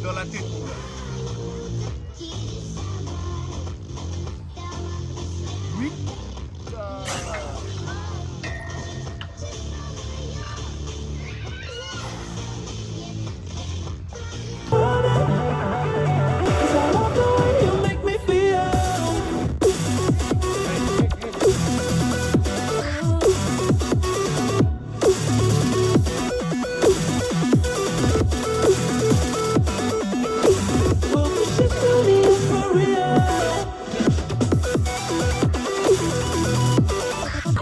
Dans la tête. Oui. You make me feel.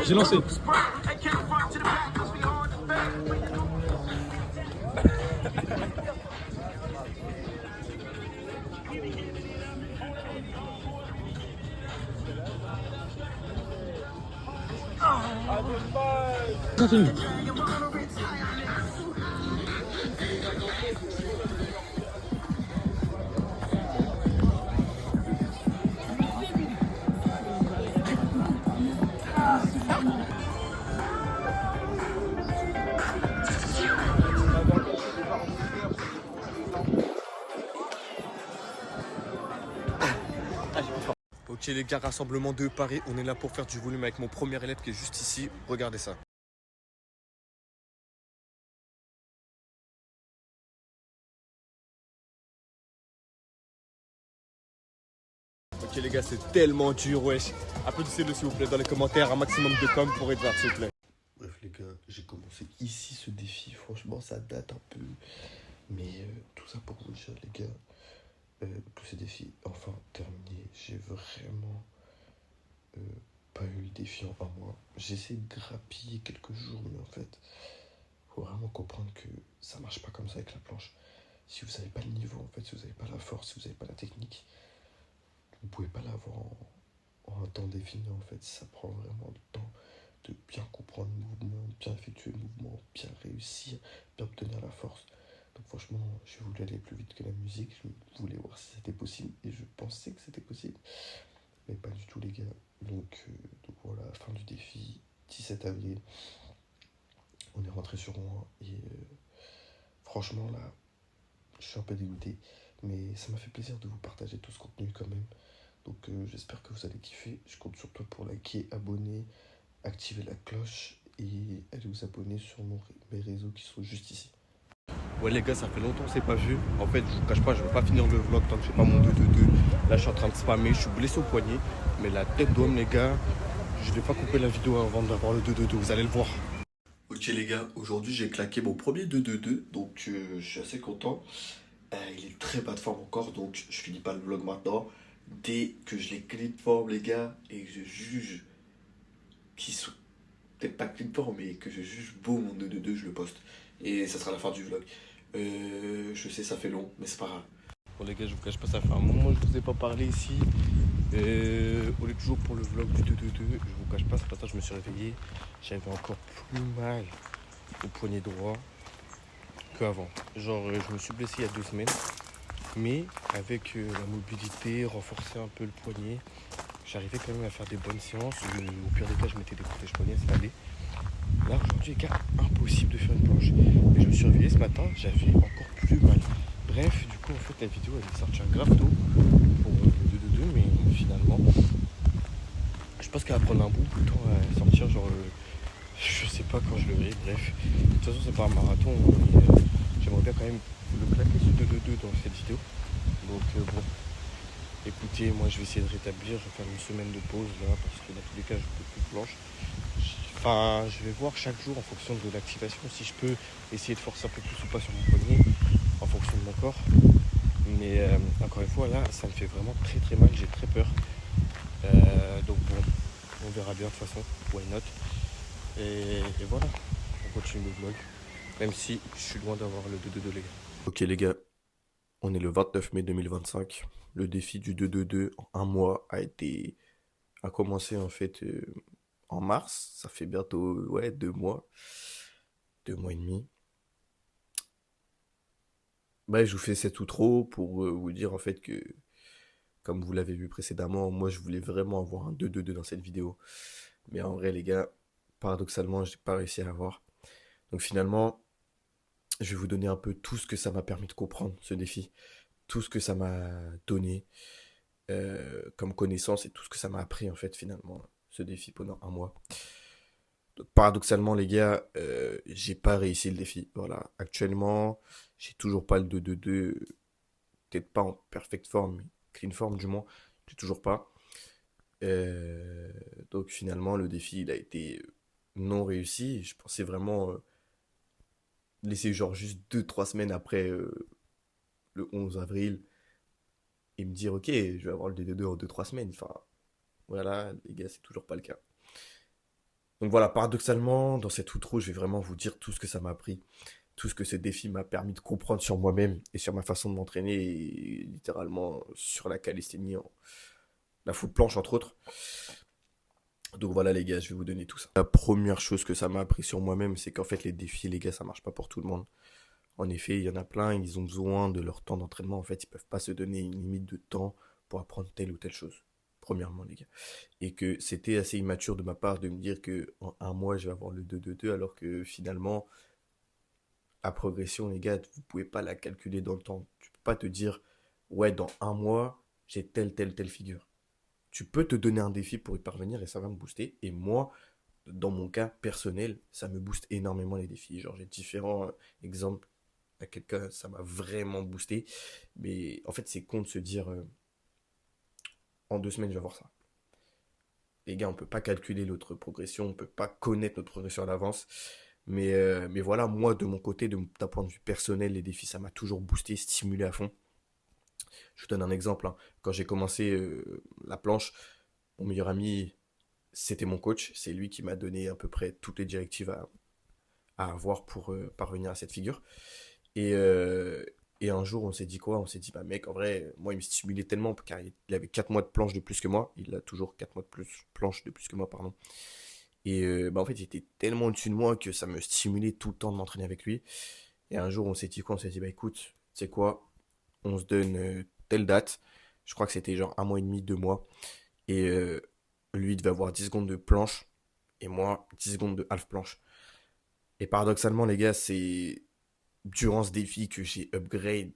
J'ai lancé. Ça finit. Ok les gars, rassemblement de Paris, on est là pour faire du volume avec mon premier élève qui est juste ici, regardez ça. Ok les gars, c'est tellement dur, wesh. Applaudissez-le s'il vous plaît dans les commentaires, un maximum de com pour Edward s'il vous plaît. Bref les gars, j'ai commencé ici ce défi, franchement ça date un peu. Mais tout ça pour vous dire les gars, que ce défi est enfin terminé. J'ai vraiment pas eu le défi en un mois. J'ai essayé de grappiller quelques jours, mais en fait, faut vraiment comprendre que ça marche pas comme ça avec la planche. Si vous n'avez pas le niveau, en fait, si vous n'avez pas la force, si vous n'avez pas la technique, vous pouvez pas l'avoir en un temps défini, en fait. Ça prend vraiment le temps de bien comprendre le mouvement, bien effectuer le mouvement, bien réussir, bien obtenir la force. Donc franchement, je voulais aller plus vite que la musique, je voulais voir si c'était possible, et je pensais que c'était possible, mais pas du tout les gars. Donc voilà, fin du défi, 17 avril, on est rentré sur Rouen, et franchement là, je suis un peu dégoûté, mais ça m'a fait plaisir de vous partager tout ce contenu quand même. Donc j'espère que vous allez kiffer, je compte sur toi pour liker, abonner, activer la cloche, et allez vous abonner sur mes réseaux qui sont juste ici. Ouais les gars, ça fait longtemps qu'on s'est pas vu. En fait, je vous cache pas, je vais pas finir le vlog tant que j'ai pas mon 2-2-2. Là, je suis en train de spammer, je suis blessé au poignet. Mais la tête d'homme les gars, je vais pas couper la vidéo avant d'avoir le 2-2-2, vous allez le voir. Ok les gars, aujourd'hui j'ai claqué mon premier 2-2-2, donc je suis assez content. Il est très bas de forme encore, donc je finis pas le vlog maintenant. Dès que je l'ai clean de forme les gars, et que je juge qu'ils sont peut-être pas clean de forme, mais que je juge beau mon 2-2-2, je le poste. Et ça sera la fin du vlog. Je sais ça fait long, mais c'est pas grave. Bon les gars, je vous cache pas, ça fait un moment que je vous ai pas parlé ici. On est toujours pour le vlog du 2-2-2. Je vous cache pas, ce matin je me suis réveillé. J'avais encore plus mal au poignet droit qu'avant. Genre je me suis blessé il y a 2 semaines. Mais avec la mobilité, renforcer un peu le poignet, j'arrivais quand même à faire des bonnes séances. Au pire des cas, je mettais des protèges-poignets, ça allait. Là aujourd'hui les gars, impossible de faire une planche. Et je me suis réveillé ce matin, j'avais encore plus mal. Bref, du coup en fait la vidéo elle est sortie grave tôt pour le 2-2-2, mais finalement je pense qu'elle va prendre un bout de temps à sortir, genre je sais pas quand je le verrai, bref. De toute façon c'est pas un marathon, mais j'aimerais bien quand même le claquer ce 2-2-2 dans cette vidéo. Donc bon, écoutez, moi je vais essayer de rétablir, je vais faire une semaine de pause là, parce que dans tous les cas je peux plus de planche. Enfin, je vais voir chaque jour en fonction de l'activation si je peux essayer de forcer un peu plus ou pas sur mon poignet en fonction de mon corps. Mais encore une fois, là, ça me fait vraiment très très mal, j'ai très peur. Donc bon, on verra bien de toute façon, why not. Et voilà, on continue le vlog, même si je suis loin d'avoir le 2-2-2 les gars. Ok les gars, on est le 29 mai 2025. Le défi du 2-2-2 en un mois a commencé en fait en mars, ça fait bientôt 2 mois, 2 mois et demi. Bah, je vous fais cet outro pour vous dire en fait que, comme vous l'avez vu précédemment, moi je voulais vraiment avoir un 2-2-2 dans cette vidéo. Mais en vrai les gars, paradoxalement, j'ai pas réussi à l'avoir. Donc finalement, je vais vous donner un peu tout ce que ça m'a permis de comprendre, ce défi. Tout ce que ça m'a donné comme connaissance et tout ce que ça m'a appris en fait finalement, ce défi pendant un mois. Donc, paradoxalement les gars, j'ai pas réussi le défi. Voilà, actuellement, j'ai toujours pas le 2-2-2, peut-être pas en perfect forme, mais clean forme du moins, j'ai toujours pas. Donc finalement, le défi, il a été non réussi. Je pensais vraiment laisser genre juste 2-3 semaines après le 11 avril et me dire, ok, je vais avoir le 2-2-2 en 2-3 semaines. Enfin, voilà, les gars, c'est toujours pas le cas. Donc voilà, paradoxalement, dans cette outro, je vais vraiment vous dire tout ce que ça m'a appris, tout ce que ce défi m'a permis de comprendre sur moi-même et sur ma façon de m'entraîner, et littéralement sur la calisthénie, la full planche entre autres. Donc voilà les gars, je vais vous donner tout ça. La première chose que ça m'a appris sur moi-même, c'est qu'en fait les défis les gars, ça marche pas pour tout le monde. En effet, il y en a plein, ils ont besoin de leur temps d'entraînement, en fait, ils peuvent pas se donner une limite de temps pour apprendre telle ou telle chose. Premièrement les gars. Et que c'était assez immature de ma part de me dire que en un mois je vais avoir le 2-2-2, alors que finalement la progression les gars, vous pouvez pas la calculer dans le temps. Tu peux pas te dire ouais dans un mois j'ai telle figure. Tu peux te donner un défi pour y parvenir et ça va me booster. Et moi, dans mon cas personnel, ça me booste énormément les défis. Genre j'ai différents exemples. À quelqu'un, ça m'a vraiment boosté. Mais en fait, c'est con de se dire en 2 semaines, je vais avoir ça. Les gars, on peut pas calculer notre progression, on peut pas connaître notre progression à l'avance. Mais voilà, moi, de mon côté, d'un point de vue personnel, les défis, ça m'a toujours boosté, stimulé à fond. Je vous donne un exemple. Hein. Quand j'ai commencé la planche, mon meilleur ami, c'était mon coach. C'est lui qui m'a donné à peu près toutes les directives à avoir pour parvenir à cette figure. Et, euh, et un jour, on s'est dit quoi? On s'est dit, bah mec, en vrai, moi, il me stimulait tellement, car il avait 4 mois de planche de plus que moi. Il a toujours 4 mois de plus, planche de plus que moi, pardon. Et bah, en fait, il était tellement au-dessus de moi que ça me stimulait tout le temps de m'entraîner avec lui. Et un jour, on s'est dit quoi? On s'est dit, bah écoute, tu sais quoi? On se donne telle date. Je crois que c'était genre un mois et demi, 2 mois. Et lui, il devait avoir 10 secondes de planche. Et moi, 10 secondes de half planche. Et paradoxalement, les gars, c'est durant ce défi que j'ai upgrade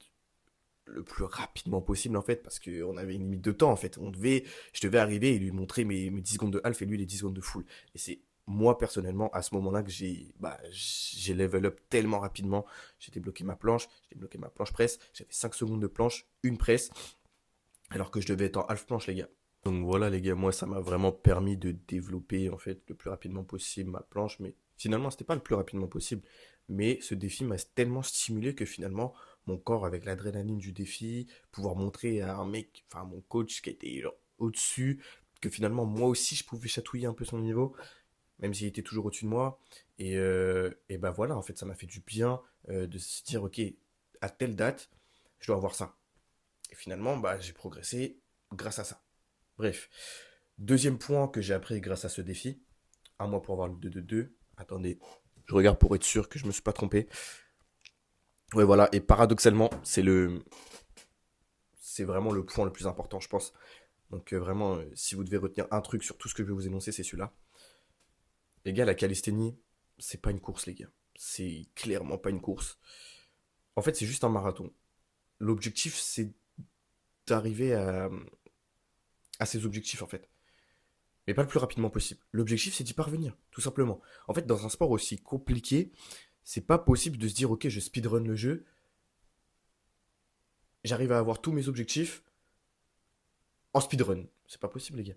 le plus rapidement possible, en fait, parce qu'on avait une limite de temps, en fait. Je devais arriver et lui montrer mes 10 secondes de half et lui les 10 secondes de full. Et c'est moi, personnellement, à ce moment-là, que j'ai level up tellement rapidement. J'ai débloqué ma planche presse, j'avais 5 secondes de planche, une presse, alors que je devais être en half planche, les gars. Donc voilà, les gars, moi, ça m'a vraiment permis de développer, en fait, le plus rapidement possible ma planche. Mais finalement, c'était pas le plus rapidement possible. Mais ce défi m'a tellement stimulé que finalement, mon corps, avec l'adrénaline du défi, pouvoir montrer à un mec, enfin, à mon coach qui était genre, au-dessus, que finalement, moi aussi, je pouvais chatouiller un peu son niveau, même s'il était toujours au-dessus de moi. Et bah voilà, en fait, ça m'a fait du bien de se dire, ok, à telle date, je dois avoir ça. Et finalement, bah, j'ai progressé grâce à ça. Bref. Deuxième point que j'ai appris grâce à ce défi, un mois pour avoir le 2-2-2. Attendez, je regarde pour être sûr que je me suis pas trompé. Ouais, voilà. Et paradoxalement, c'est vraiment le point le plus important, je pense. Donc vraiment, si vous devez retenir un truc sur tout ce que je vais vous énoncer, c'est celui-là. Les gars, la calisthénie, c'est pas une course, les gars. C'est clairement pas une course. En fait, c'est juste un marathon. L'objectif, c'est d'arriver à ses objectifs, en fait. Mais pas le plus rapidement possible. L'objectif, c'est d'y parvenir, tout simplement. En fait, dans un sport aussi compliqué, c'est pas possible de se dire, ok, je speedrun le jeu, j'arrive à avoir tous mes objectifs en speedrun. C'est pas possible, les gars.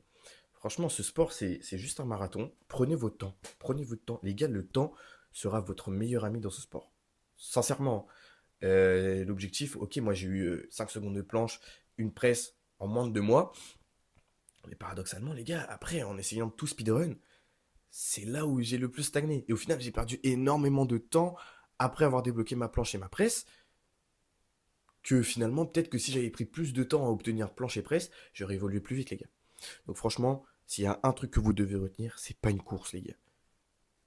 Franchement, ce sport, c'est juste un marathon. Prenez votre temps. Prenez votre temps. Les gars, le temps sera votre meilleur ami dans ce sport. Sincèrement, l'objectif, ok, moi j'ai eu 5 secondes de planche, une presse en moins de 2 mois. Mais paradoxalement, les gars, après, en essayant de tout speedrun, c'est là où j'ai le plus stagné. Et au final, j'ai perdu énormément de temps après avoir débloqué ma planche et ma presse, que finalement, peut-être que si j'avais pris plus de temps à obtenir planche et presse, j'aurais évolué plus vite, les gars. Donc franchement, s'il y a un truc que vous devez retenir, c'est pas une course, les gars.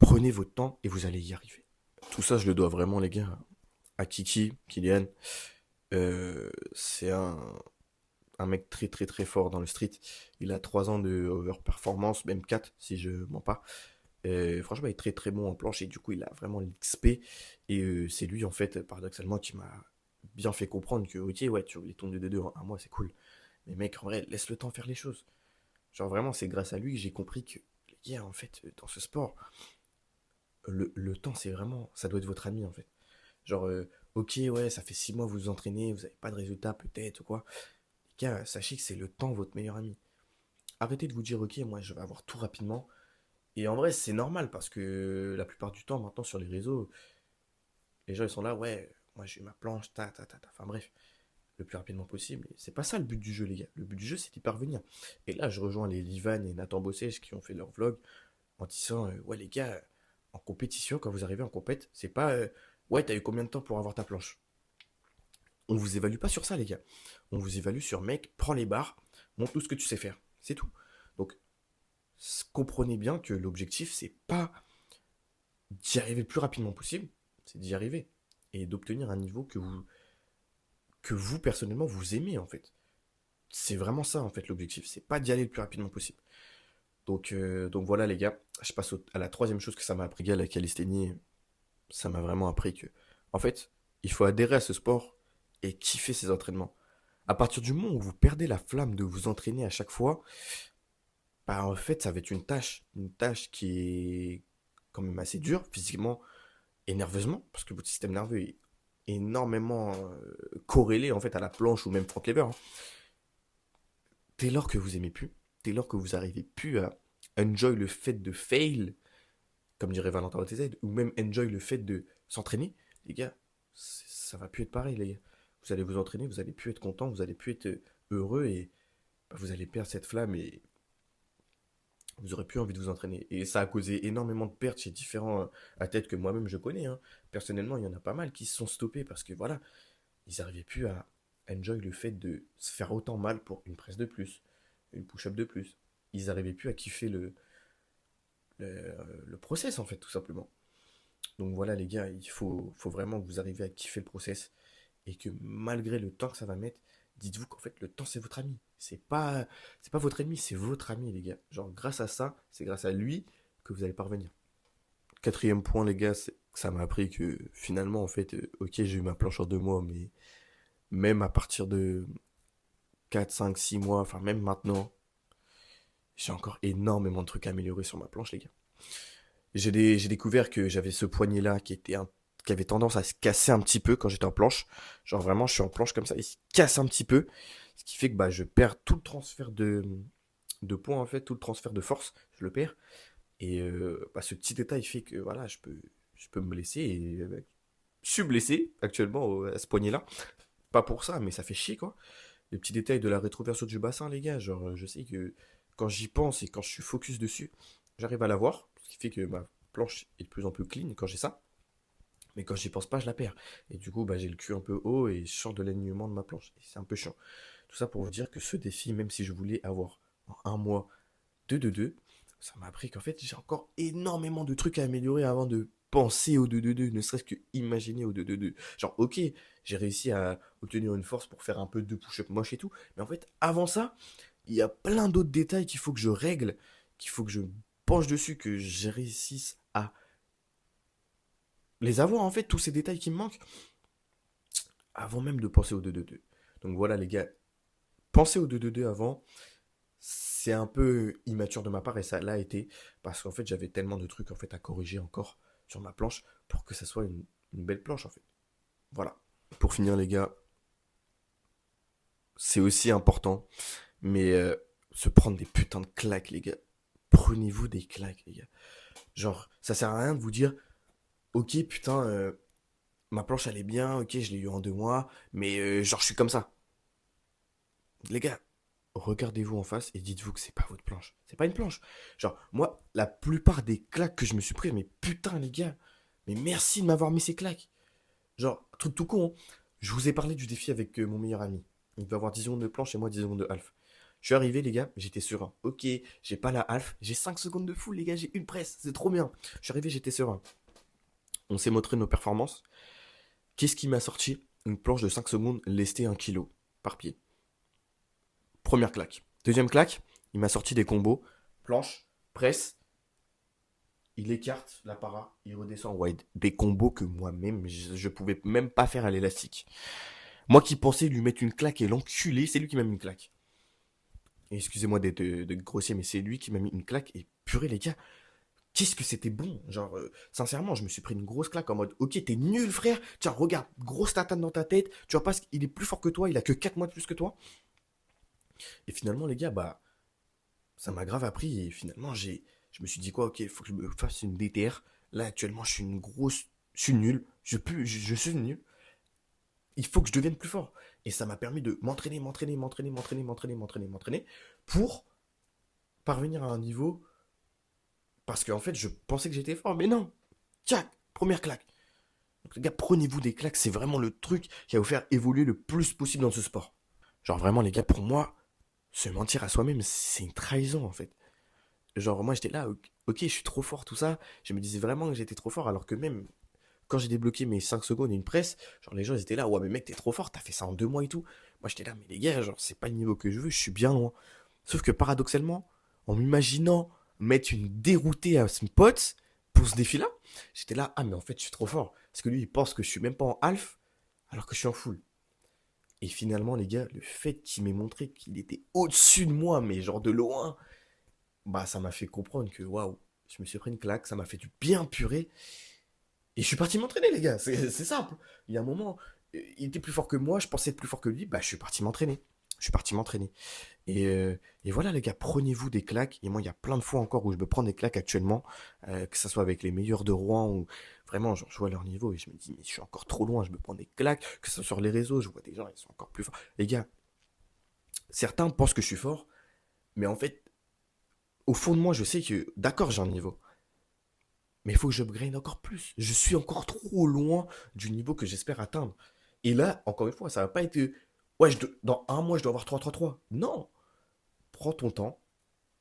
Prenez votre temps et vous allez y arriver. Tout ça, je le dois vraiment, les gars, à Kiki, Kylian. C'est un mec très très très fort dans le street. Il a 3 ans de overperformance, même 4 si je mens pas. Franchement, il est très très bon en planche et du coup, il a vraiment l'XP. Et c'est lui, en fait, paradoxalement, qui m'a bien fait comprendre que, ok, ouais, tu les tombes de 2-2 en un mois, c'est cool. Mais mec, en vrai, laisse le temps faire les choses. Genre, vraiment, c'est grâce à lui que j'ai compris que, les gars, en fait, dans ce sport, le temps, c'est vraiment, ça doit être votre ami, en fait. Genre, ok, ouais, ça fait 6 mois que vous vous entraînez, vous n'avez pas de résultat, peut-être, ou quoi. Les gars, sachez que c'est le temps, votre meilleur ami. Arrêtez de vous dire, ok, moi, je vais avoir tout rapidement. Et en vrai, c'est normal parce que la plupart du temps, maintenant, sur les réseaux, les gens, ils sont là, ouais, moi, j'ai eu ma planche, ta. Enfin, bref, le plus rapidement possible. Et c'est pas ça le but du jeu, les gars. Le but du jeu, c'est d'y parvenir. Et là, je rejoins les Livan et Nathan Bossège qui ont fait leur vlog en disant, ouais, les gars, en compétition, quand vous arrivez en compète, c'est pas, ouais, t'as eu combien de temps pour avoir ta planche? On vous évalue pas sur ça, les gars. On vous évalue sur, mec, prends les barres, montre tout ce que tu sais faire. C'est tout. Donc, comprenez bien que l'objectif, c'est pas d'y arriver le plus rapidement possible, c'est d'y arriver et d'obtenir un niveau que vous personnellement vous aimez en fait. C'est vraiment ça en fait l'objectif, c'est pas d'y aller le plus rapidement possible. Donc voilà les gars, je passe à la troisième chose que ça m'a appris, gars, la calisthénie. Ça m'a vraiment appris que, en fait, il faut adhérer à ce sport et kiffer ses entraînements. À partir du moment où vous perdez la flamme de vous entraîner à chaque fois, bah en fait ça va être une tâche qui est quand même assez dure physiquement et nerveusement, parce que votre système nerveux est énormément corrélé en fait à la planche ou même front lever, hein. Dès lors que vous aimez plus, dès lors que vous arrivez plus à enjoy le fait de fail, comme dirait Valentin OTZ, ou même enjoy le fait de s'entraîner, les gars, ça va plus être pareil, les gars. Vous allez vous entraîner, vous allez plus être content, vous allez plus être heureux et bah, vous allez perdre cette flamme vous aurez plus envie de vous entraîner. Et ça a causé énormément de pertes chez différents athlètes que moi-même je connais, hein. Personnellement, il y en a pas mal qui se sont stoppés parce que voilà, ils n'arrivaient plus à enjoy le fait de se faire autant mal pour une presse de plus, une push-up de plus. Ils n'arrivaient plus à kiffer le process en fait, tout simplement. Donc voilà les gars, faut vraiment que vous arriviez à kiffer le process et que malgré le temps que ça va mettre, dites-vous qu'en fait le temps c'est votre ami. C'est pas votre ennemi, c'est votre ami les gars. Genre grâce à ça, c'est grâce à lui que vous allez parvenir. Quatrième point les gars, ça m'a appris que finalement en fait, ok j'ai eu ma planche en 2 mois, mais même à partir de 4 5 6 mois, enfin même maintenant, j'ai encore énormément de trucs à améliorer sur ma planche les gars. J'ai découvert que j'avais ce poignet-là qui avait tendance à se casser un petit peu quand j'étais en planche. Genre vraiment, je suis en planche comme ça, il se casse un petit peu. Ce qui fait que bah, je perds tout le transfert de poids, en fait, tout le transfert de force, je le perds. Et bah, ce petit détail fait que voilà, je peux me blesser. Et je suis blessé actuellement à ce poignet-là. Pas pour ça, mais ça fait chier quoi. Les petits détails de la rétroversion du bassin, les gars. Genre, je sais que quand j'y pense et quand je suis focus dessus, j'arrive à la voir. Ce qui fait que ma planche est de plus en plus clean quand j'ai ça. Mais quand j'y pense pas, je la perds. Et du coup, bah, j'ai le cul un peu haut et je sors de l'alignement de ma planche. Et c'est un peu chiant. Tout ça pour vous dire que ce défi, même si je voulais avoir en 1 mois 2-2-2, ça m'a appris qu'en fait, j'ai encore énormément de trucs à améliorer avant de penser au 2-2-2, ne serait-ce que imaginer au 2-2-2. Genre, ok, j'ai réussi à obtenir une force pour faire un peu de push-up moche et tout. Mais en fait, avant ça, il y a plein d'autres détails qu'il faut que je règle, qu'il faut que je penche dessus, que je réussisse à les avoir en fait, tous ces détails qui me manquent, avant même de penser au 2-2-2. Donc voilà les gars, penser au 2-2-2 avant, c'est un peu immature de ma part et ça l'a été, parce qu'en fait j'avais tellement de trucs en fait à corriger encore sur ma planche pour que ça soit une belle planche en fait. Voilà. Pour finir les gars, c'est aussi important, mais se prendre des putains de claques les gars. Prenez-vous des claques les gars. Genre, ça sert à rien de vous dire, ok putain, ma planche elle est bien, ok je l'ai eu en 2 mois, mais genre je suis comme ça. Les gars, regardez-vous en face et dites-vous que c'est pas votre planche. C'est pas une planche. Genre, moi, la plupart des claques que je me suis pris, mais putain les gars, mais merci de m'avoir mis ces claques. Genre, truc tout con, hein. Je vous ai parlé du défi avec mon meilleur ami. Il va avoir 10 secondes de planche et moi 10 secondes de half. Je suis arrivé les gars, j'étais serein. Ok, j'ai pas la half, j'ai 5 secondes de full les gars, j'ai une presse, c'est trop bien. Je suis arrivé, j'étais serein. On s'est montré nos performances. Qu'est-ce qui m'a sorti? Une planche de 5 secondes lestée 1 kg par pied. Première claque. Deuxième claque, il m'a sorti des combos. Planche, presse, il écarte la para, il redescend wide. Des combos que moi-même, je pouvais même pas faire à l'élastique. Moi qui pensais lui mettre une claque et l'enculer, c'est lui qui m'a mis une claque. Et excusez-moi d'être grossier, mais c'est lui qui m'a mis une claque. Et purée les gars, qu'est-ce que c'était bon. Genre, sincèrement, je me suis pris une grosse claque en mode, ok, t'es nul frère, tiens, regarde, grosse tatane dans ta tête, tu vois pas, il est plus fort que toi, il a que 4 mois de plus que toi. Et finalement, les gars, bah, ça m'a grave appris. Et finalement, je me suis dit quoi, ok, il faut que je me fasse une DTR. Là, actuellement, je suis nul, je suis nul. Il faut que je devienne plus fort. Et ça m'a permis de m'entraîner pour parvenir à un niveau. Parce qu'en fait, je pensais que j'étais fort, mais non. Tiens, première claque. Donc les gars, prenez-vous des claques, c'est vraiment le truc qui va vous faire évoluer le plus possible dans ce sport. Genre vraiment les gars, pour moi, se mentir à soi-même, c'est une trahison en fait. Genre moi j'étais là, ok, je suis trop fort, tout ça. Je me disais vraiment que j'étais trop fort, alors que même quand j'ai débloqué mes 5 secondes et une presse, genre les gens ils étaient là, ouais mais mec t'es trop fort, t'as fait ça en 2 mois et tout. Moi j'étais là, mais les gars, genre c'est pas le niveau que je veux, je suis bien loin. Sauf que paradoxalement, en m'imaginant mettre une déroutée à son pote pour ce défi-là, j'étais là, ah mais en fait je suis trop fort. Parce que lui il pense que je suis même pas en half, alors que je suis en full. Et finalement les gars, le fait qu'il m'ait montré qu'il était au-dessus de moi, mais genre de loin, bah ça m'a fait comprendre que waouh, je me suis pris une claque, ça m'a fait du bien purée. Et je suis parti m'entraîner les gars, c'est simple. Il y a un moment, il était plus fort que moi, je pensais être plus fort que lui, bah je suis parti m'entraîner. Je suis parti m'entraîner. Et voilà les gars, prenez-vous des claques. Et moi, il y a plein de fois encore où je me prends des claques actuellement, que ce soit avec les meilleurs de Rouen ou vraiment, genre, je vois leur niveau et je me dis, mais je suis encore trop loin, je me prends des claques, que ce soit sur les réseaux, je vois des gens, ils sont encore plus forts. Les gars, certains pensent que je suis fort, mais en fait, au fond de moi, je sais que, d'accord, j'ai un niveau. Mais il faut que je upgrade encore plus. Je suis encore trop loin du niveau que j'espère atteindre. Et là, encore une fois, ça va pas être. Ouais, dans un mois, je dois avoir 3-3-3. Non. Prends ton temps.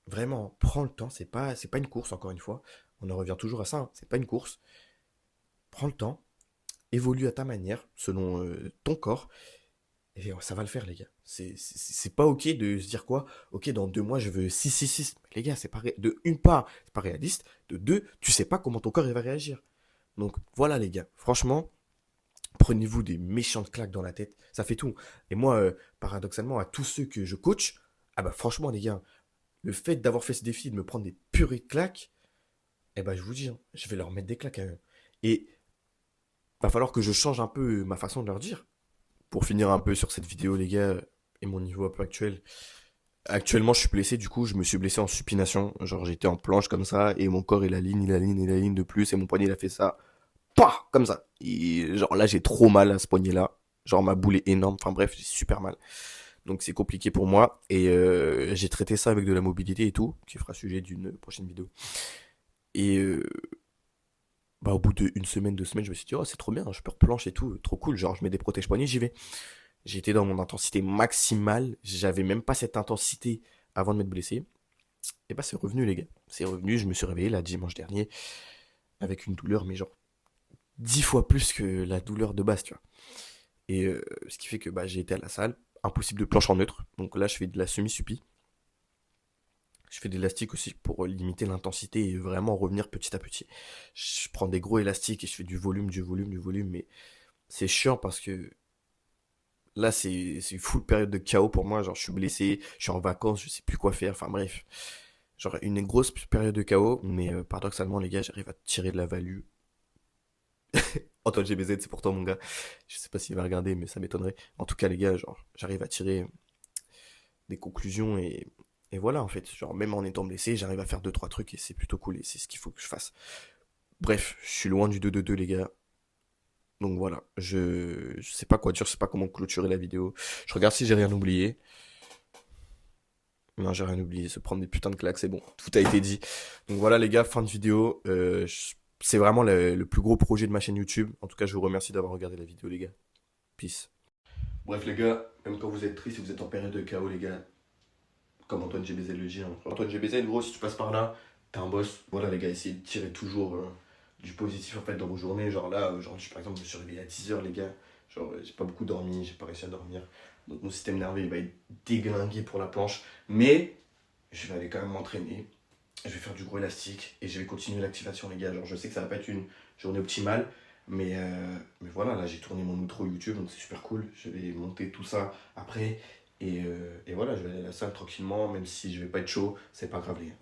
Vraiment, prends le temps. C'est pas une course, encore une fois. On en revient toujours à ça, hein. C'est pas une course. Prends le temps. Évolue à ta manière, selon ton corps. Et ça va le faire, les gars. C'est pas ok de se dire quoi? Ok, dans 2 mois, je veux 6-6-6. Mais les gars, c'est pas de une part, c'est pas réaliste. De deux, tu sais pas comment ton corps il va réagir. Donc voilà, les gars. Franchement, prenez-vous des méchantes claques dans la tête. Ça fait tout. Et moi, paradoxalement, à tous ceux que je coach, ah bah franchement, les gars, le fait d'avoir fait ce défi, de me prendre des purées de claques, eh ben je vous dis, hein, je vais leur mettre des claques à eux. Et va falloir que je change un peu ma façon de leur dire. Pour finir un peu sur cette vidéo, les gars, et mon niveau un peu actuel. Actuellement, je suis blessé, du coup, je me suis blessé en supination. Genre, j'étais en planche comme ça, et mon corps, il aligne de plus, et mon poignet, il a fait ça. Pah comme ça. Et genre, là, j'ai trop mal à ce poignet-là. Genre, ma boule est énorme. Enfin, bref, j'ai super mal. Donc, c'est compliqué pour moi. Et j'ai traité ça avec de la mobilité et tout, qui fera sujet d'une prochaine vidéo. Et bah, au bout d'une semaine, 2 semaines, je me suis dit, oh, c'est trop bien, je peux replancher et tout, trop cool. Genre, je mets des protèges poignets, j'y vais. J'étais dans mon intensité maximale. J'avais même pas cette intensité avant de m'être blessé. Et bah, c'est revenu, les gars. C'est revenu. Je me suis réveillé là dimanche dernier avec une douleur, mais genre 10 fois plus que la douleur de base, tu vois. Et ce qui fait que bah, j'ai été à la salle. Impossible de planche en neutre. Donc là, je fais de la semi-supi. Je fais de l'élastique aussi pour limiter l'intensité et vraiment revenir petit à petit. Je prends des gros élastiques et je fais du volume, du volume, du volume. Mais c'est chiant parce que là, c'est full période de chaos pour moi. Genre, je suis blessé, je suis en vacances, je sais plus quoi faire. Enfin, bref. Genre, une grosse période de chaos. Mais paradoxalement, les gars, j'arrive à tirer de la value. Antoine GBZ, c'est pourtant mon gars. Je sais pas s'il va regarder, mais ça m'étonnerait. En tout cas, les gars, genre, j'arrive à tirer des conclusions et voilà, en fait. Genre, même en étant blessé, j'arrive à faire 2-3 trucs et c'est plutôt cool et c'est ce qu'il faut que je fasse. Bref, je suis loin du 2-2-2, les gars. Donc voilà, je sais pas quoi dire, je sais pas comment clôturer la vidéo. Je regarde si j'ai rien oublié. Non, j'ai rien oublié, se prendre des putains de claques, c'est bon, tout a été dit. Donc voilà les gars, fin de vidéo. C'est vraiment le plus gros projet de ma chaîne YouTube. En tout cas, je vous remercie d'avoir regardé la vidéo les gars. Peace. Bref les gars, même quand vous êtes triste, si vous êtes en période de chaos les gars, comme Antoine GBZ le dit. Hein. Antoine GBZ, gros, si tu passes par là, t'es un boss. Voilà les gars, essayez de tirer toujours du positif en fait dans vos journées. Genre là, aujourd'hui par exemple, je me suis réveillé à 10h les gars. Genre j'ai pas beaucoup dormi, j'ai pas réussi à dormir. Donc mon système nerveux il va être déglingué pour la planche. Mais je vais aller quand même m'entraîner. Je vais faire du gros élastique et je vais continuer l'activation les gars. Genre je sais que ça va pas être une journée optimale. Mais voilà, là j'ai tourné mon outro YouTube, donc c'est super cool. Je vais monter tout ça après. Et voilà, je vais aller à la salle tranquillement, même si je vais pas être chaud, c'est pas grave les gars.